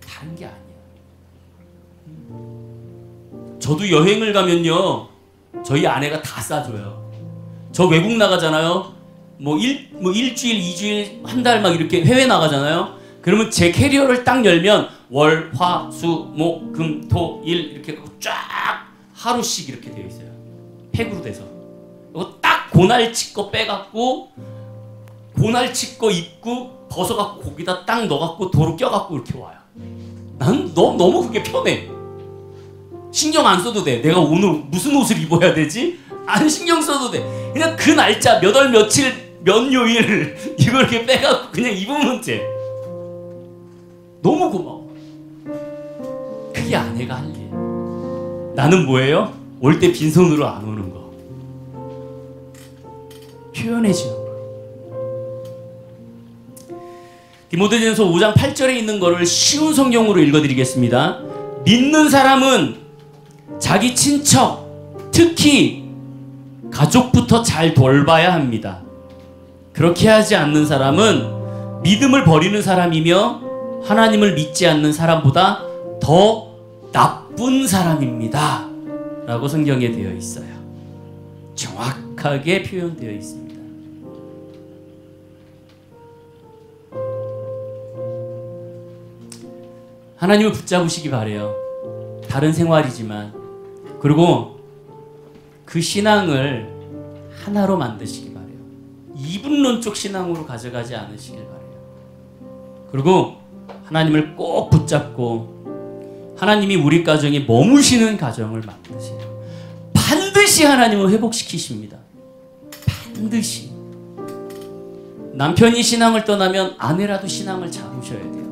다른 게 아니야. 저도 여행을 가면요, 저희 아내가 다 싸줘요. 저 외국 나가잖아요. 뭐 일주일, 2주일, 한 달 막 이렇게 해외 나가잖아요. 그러면 제 캐리어를 딱 열면 월, 화, 수, 목, 금, 토, 일 이렇게 쫙 하루씩 이렇게 되어 있어요. 팩으로 돼서. 이거 딱 고날치 거 빼갖고, 고날치 거 입고 벗어갖고 거기다 딱 넣어갖고 도로 껴갖고 이렇게 와요. 난 너무 그게 편해. 신경 안 써도 돼. 내가 오늘 무슨 옷을 입어야 되지? 안 신경 써도 돼. 그냥 그 날짜 몇 월 며칠 몇 요일 이걸 이렇게 빼갖고 그냥 입으면 돼. 너무 고마워. 그게 아내가 할 일. 나는 뭐예요? 올 때 빈손으로 안 오는 거. 표현해주는 거. 디모데전서 5장 8절에 있는 거를 쉬운 성경으로 읽어드리겠습니다. 믿는 사람은 자기 친척, 특히 가족부터 잘 돌봐야 합니다. 그렇게 하지 않는 사람은 믿음을 버리는 사람이며 하나님을 믿지 않는 사람보다 더 나쁜 사람입니다. 라고 성경에 되어 있어요. 정확하게 표현되어 있습니다. 하나님을 붙잡으시기 바래요. 다른 생활이지만. 그리고 그 신앙을 하나로 만드시기 바래요. 이분론적 신앙으로 가져가지 않으시길 바래요. 그리고 하나님을 꼭 붙잡고 하나님이 우리 가정에 머무시는 가정을 만드세요. 반드시 하나님을 회복시키십니다. 반드시. 남편이 신앙을 떠나면 아내라도 신앙을 잡으셔야 돼요.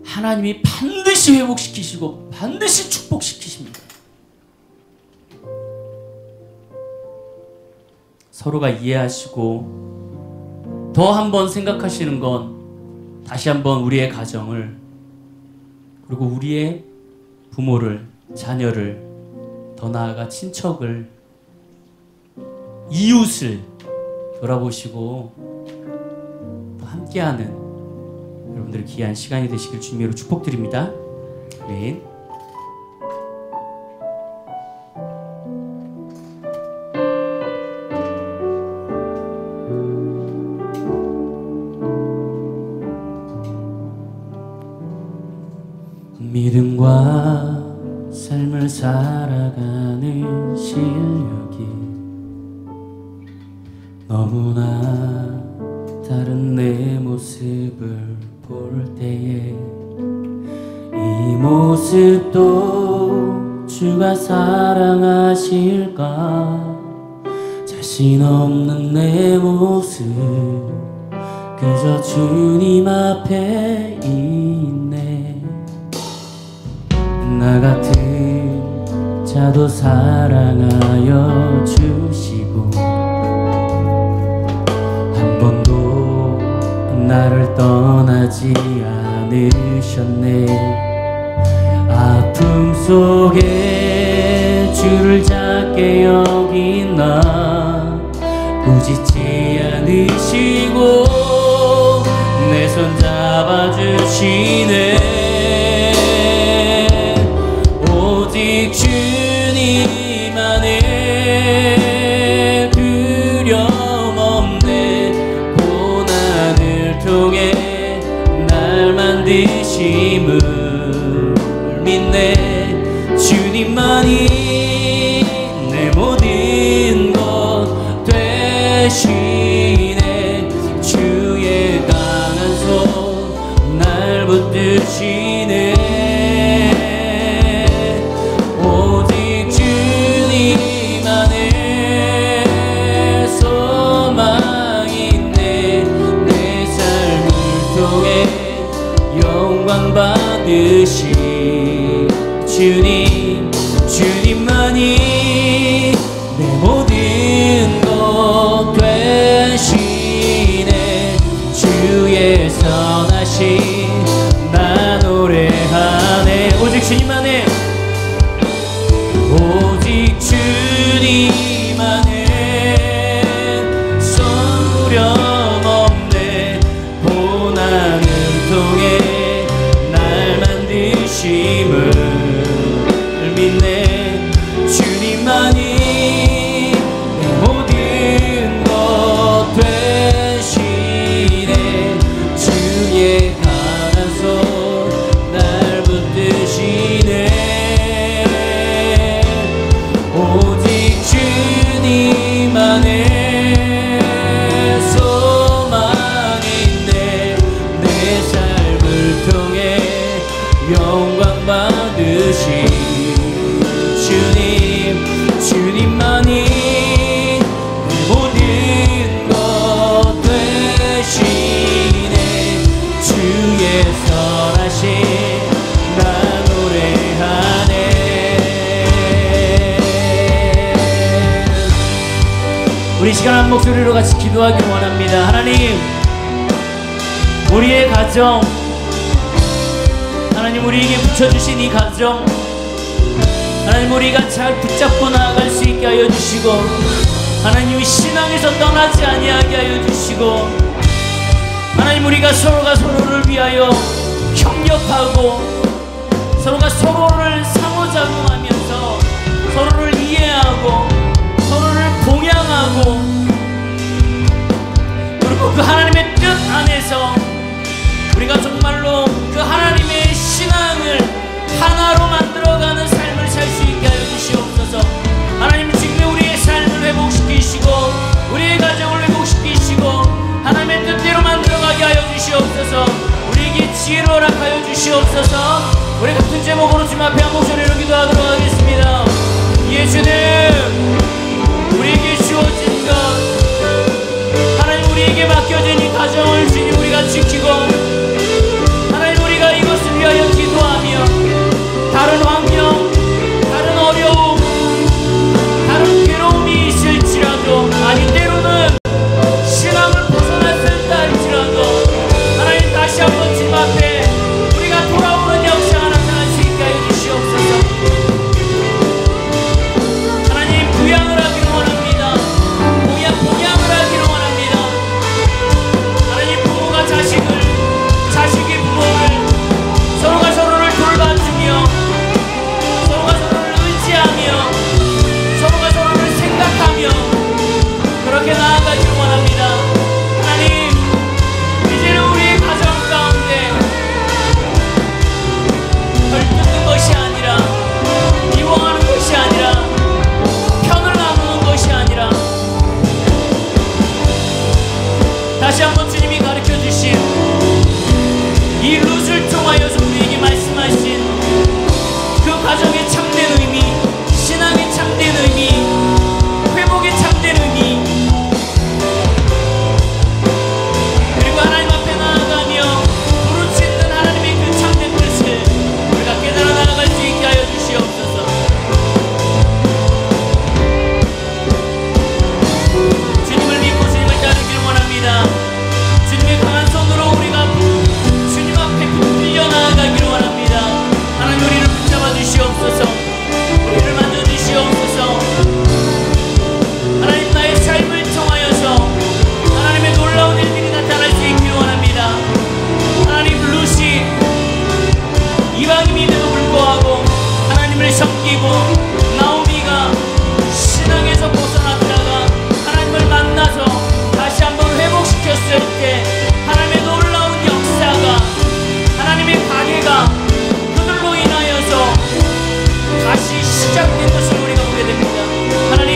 하나님이 반드시 회복시키시고 반드시 축복시키십니다. 서로가 이해하시고 더 한번 생각하시는 건 다시 한번 우리의 가정을, 그리고 우리의 부모를, 자녀를, 더 나아가 친척을, 이웃을 돌아보시고 또 함께하는 여러분들의 귀한 시간이 되시길 주님으로 축복드립니다. 아멘. 믿음과 삶을 살아가는 실력이 너무나 다른 내 모습을 볼 때에 이 모습도 주가 사랑하실까? 자신 없는 내 모습 그저 주님 앞에 있네. 나 같은 자도 사랑하여 주시고 한 번도 나를 떠나지 않으셨네. 아픔 속에 주를 작게 여긴 나 부지치 않으시고 내 손 잡아주시네. 오직 주님 안에 두려움 없네. 고난을 통해 날 만드심을 믿네. 주님만이 내 모든 것 되시네. 주의 강한 손 날 붙드시네. 오직 주님 안에 소망이 있네. 내 삶을 통해 영광 받으시 주님, 주님만이 내 모든 것 되시네. 주의 선하심 나 노래하네. 오직 주님만에, 오직 주님만에 소령 없네. 고난을 통해 날 만드심을 우리 시간 한 목소리로 같이 기도하기를 원합니다. 하나님, 우리의 가정, 하나님 우리에게 붙여주신 이 가정, 하나님 우리가 잘 붙잡고 나아갈 수 있게 하여 주시고, 하나님 신앙에서 떠나지 아니하게 하여 주시고, 하나님 우리가 서로가 서로를 위하여 협력하고 서로가 서로를 상호작용하면서 서로를 이해하고 서로를 봉양하고, 그리고 그 하나님의 뜻 안에서 우리가 정말로 그 하나님의 신앙을 하나로 만들어가는 삶을 살 수 있게 하여 주시옵소서. 하나님 지금 우리의 삶을 회복시키시고 우리의 가정을 회복시키시고 하나님의 뜻대로 만들어가게 하여 주시옵소서. 우리에게 지혜를 허락하여 주시옵소서. 우리 같은 제목으로 주님 앞에 한 목소리로 기도하도록 하겠습니다. 예수님, 우리에게 주어진 것, 하나님 우리에게 맡겨진 이 가정을 주님 우리가 지키고, 하나님 우리가 이것을 위하여 기도하며 다른 환경, 다른 어려움, 다른 괴로움이 있을지라도, 아니 때로는 신앙을 벗어났을다 할지라도 하나님 다시 한번 주님 앞에 우리가 돌아오는 역사가 나타날 수 있게 하여 주시옵소서. 하나님 부양을 하기를 원합니다. 봉양을 하기를 원합니다. 하나님 부모가 자식을, 자식이 부모를, 서로가 서로를 돌봐주며 서로가 서로를 의지하며 서로가 서로를 생각하며 그렇게 나아가기를 원합니다. 하나님, 이제는 우리의 가정 가운데 헐뜯는 것이 아니라, 미워하는 것이 아니라, 편을 나누는 것이 아니라, 다시 한번 주님이 가르쳐주신 이 룻을 통하여서 우리에게 말씀하신 그 가정의 참된 의미, 신앙의 참된 의미, 회복의 참된 의미, 그리고 하나님 앞에 나아가며 부르짖는 하나님의 그 참된 뜻을 우리가 깨달아 나아갈 수 있게 하여 주시옵소서. 주님을 믿고 주님을 따르기를 원합니다. 주님의 강한 손으로 우리가 주님 앞에 붙들려 나아가기를 원합니다. 하나님 우리를 붙잡아 주시옵소서. 우리를 만져 주시옵소서. 하나님 나의 삶을 통하여서 하나님의 놀라운 일들이 나타날 수 있기를 원합니다. 하나님 룻이 이방인임에도 불구하고 하나님을 섬기고, 나오미가 신앙에서 벗어났다가 하나님을 만나서 다시 한번 회복시켰을 때 하나님의 놀라운 역사가, 하나님의 가계가 그들로 인하여서 다시 시작된 것을 우리가 보게 됩니다. 하나님,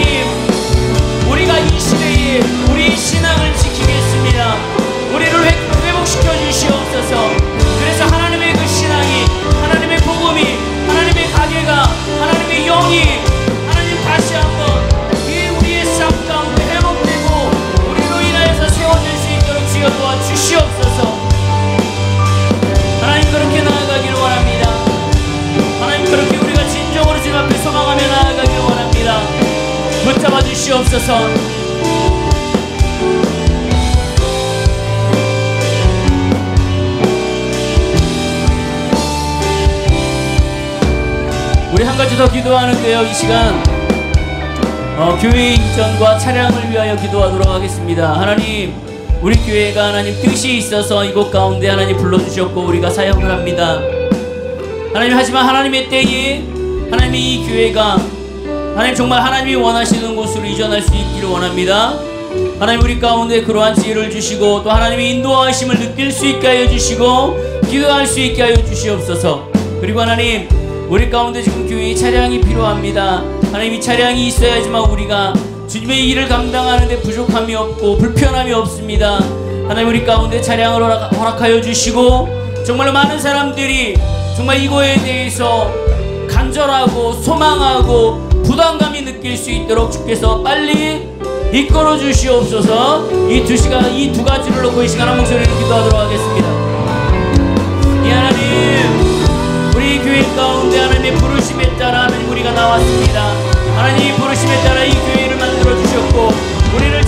우리가 이 시대에 우리의 신앙을 지키겠습니다. 우리를 회복시켜 주시옵소서. 그래서 하나님의 그 신앙이, 하나님의 복음이, 하나님의 가계가, 하나님의 영이 하나님 다시 한번 이 우리의 삶 가운데 회복되고 우리로 인하여서 세워질 수 있도록 주여 도와주시옵소서. 하나님 그렇게 나아가기를 원합니다. 하나님 그렇게 우리가 진정으로 주님 앞에 소망하며 나아가기를 원합니다. 붙잡아 주시옵소서. 우리 한 가지 더 기도하는데요, 이 시간 교회 이전과 차량을 위하여 기도하도록 하겠습니다. 하나님, 우리 교회가 하나님 뜻이 있어서 이곳 가운데 하나님 불러주셨고 우리가 사역을 합니다. 하나님, 하지만 하나님의 때에 하나님의 이 교회가 하나님 정말 하나님이 원하시는 곳으로 이전할 수 있기를 원합니다. 하나님 우리 가운데 그러한 지혜를 주시고 또 하나님의 인도하심을 느낄 수 있게 하여 주시고 기도할 수 있게 하여 주시옵소서. 그리고 하나님, 우리 가운데 지금 교회의 차량이 필요합니다. 하나님, 이 차량이 있어야지만 우리가 주님의 일을 감당하는데 부족함이 없고 불편함이 없습니다. 하나님, 우리 가운데 차량을 허락하여 주시고 정말로 많은 사람들이 정말 이거에 대해서 간절하고 소망하고 부담감이 느낄 수 있도록 주께서 빨리 이끌어 주시옵소서. 이 두 가지를 놓고 이 시간 한 목소리로 기도하도록 하겠습니다. 이 하나님, 우리 교회 가운데 하나님의 부르심에 따라 하나님 우리가 나왔습니다. 하나님, 이 부르심에 따라 이 교회를 만들어 주셨고 우리를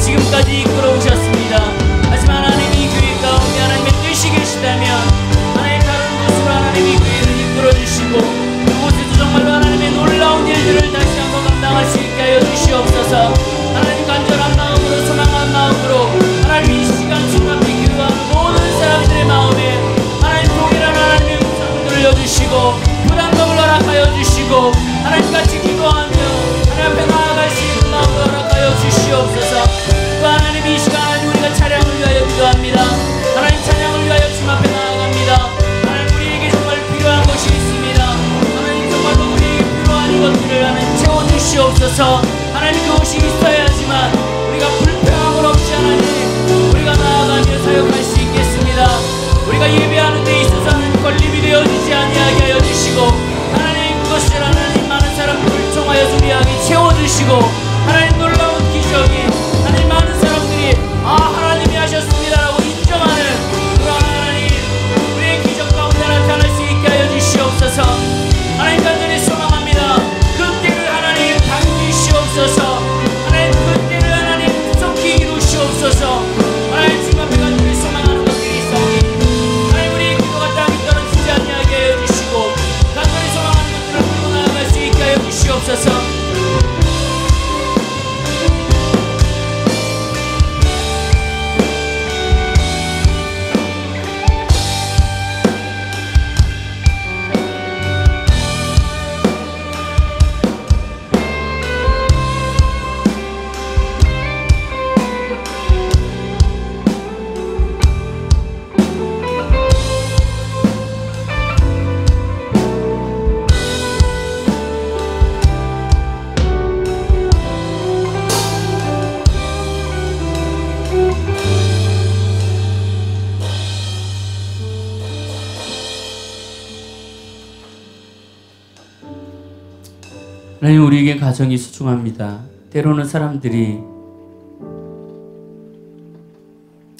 하나님, 우리에게 가정이 소중합니다. 때로는 사람들이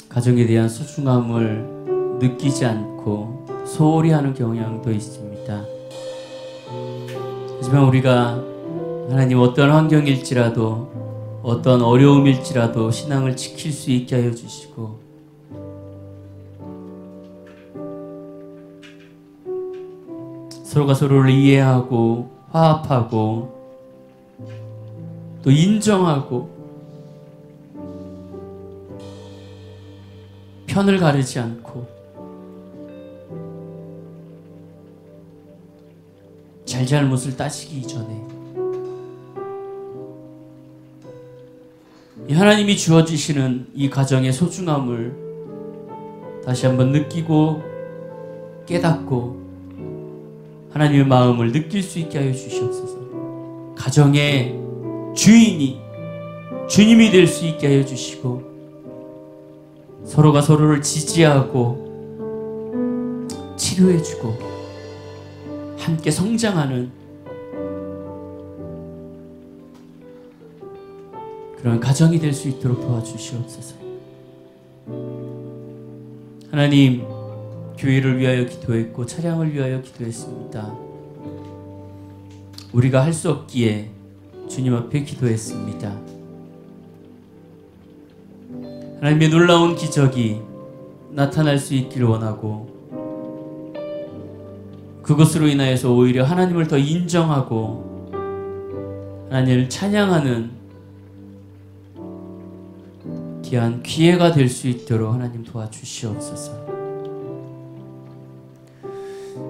가정에 대한 소중함을 느끼지 않고 소홀히 하는 경향도 있습니다. 하지만 우리가 하나님 어떤 환경일지라도 어떤 어려움일지라도 신앙을 지킬 수 있게 하여 주시고 서로가 서로를 이해하고 화합하고 또 인정하고 편을 가르지 않고 잘잘못을 따지기 이전에 이 하나님이 주어주시는 이 가정의 소중함을 다시 한번 느끼고 깨닫고 하나님의 마음을 느낄 수 있게 하여 주시옵소서. 가정의 주인이 주님이 될 수 있게 하여 주시고 서로가 서로를 지지하고 치료해주고 함께 성장하는 그런 가정이 될 수 있도록 도와주시옵소서. 하나님, 교회를 위하여 기도했고 차량을 위하여 기도했습니다. 우리가 할 수 없기에 주님 앞에 기도했습니다. 하나님의 놀라운 기적이 나타날 수 있기를 원하고 그것으로 인하여서 오히려 하나님을 더 인정하고 하나님을 찬양하는 귀한 기회가 될 수 있도록 하나님 도와주시옵소서.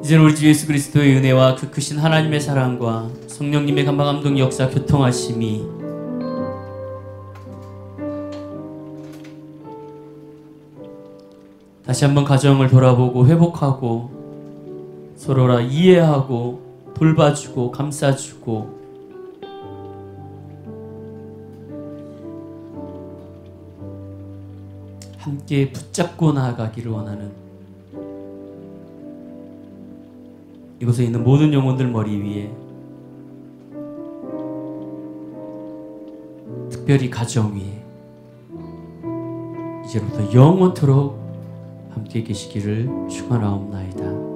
이제는 우리 주 예수 그리스도의 은혜와 그 크신 하나님의 사랑과 성령님의 감화감동 역사 교통하심이 다시 한번 가정을 돌아보고 회복하고 서로라 이해하고 돌봐주고 감싸주고 함께 붙잡고 나아가기를 원하는 이곳에 있는 모든 영혼들 머리 위에 특별히 가정 위에 이제부터 영원토록 함께 계시기를 축원하옵나이다.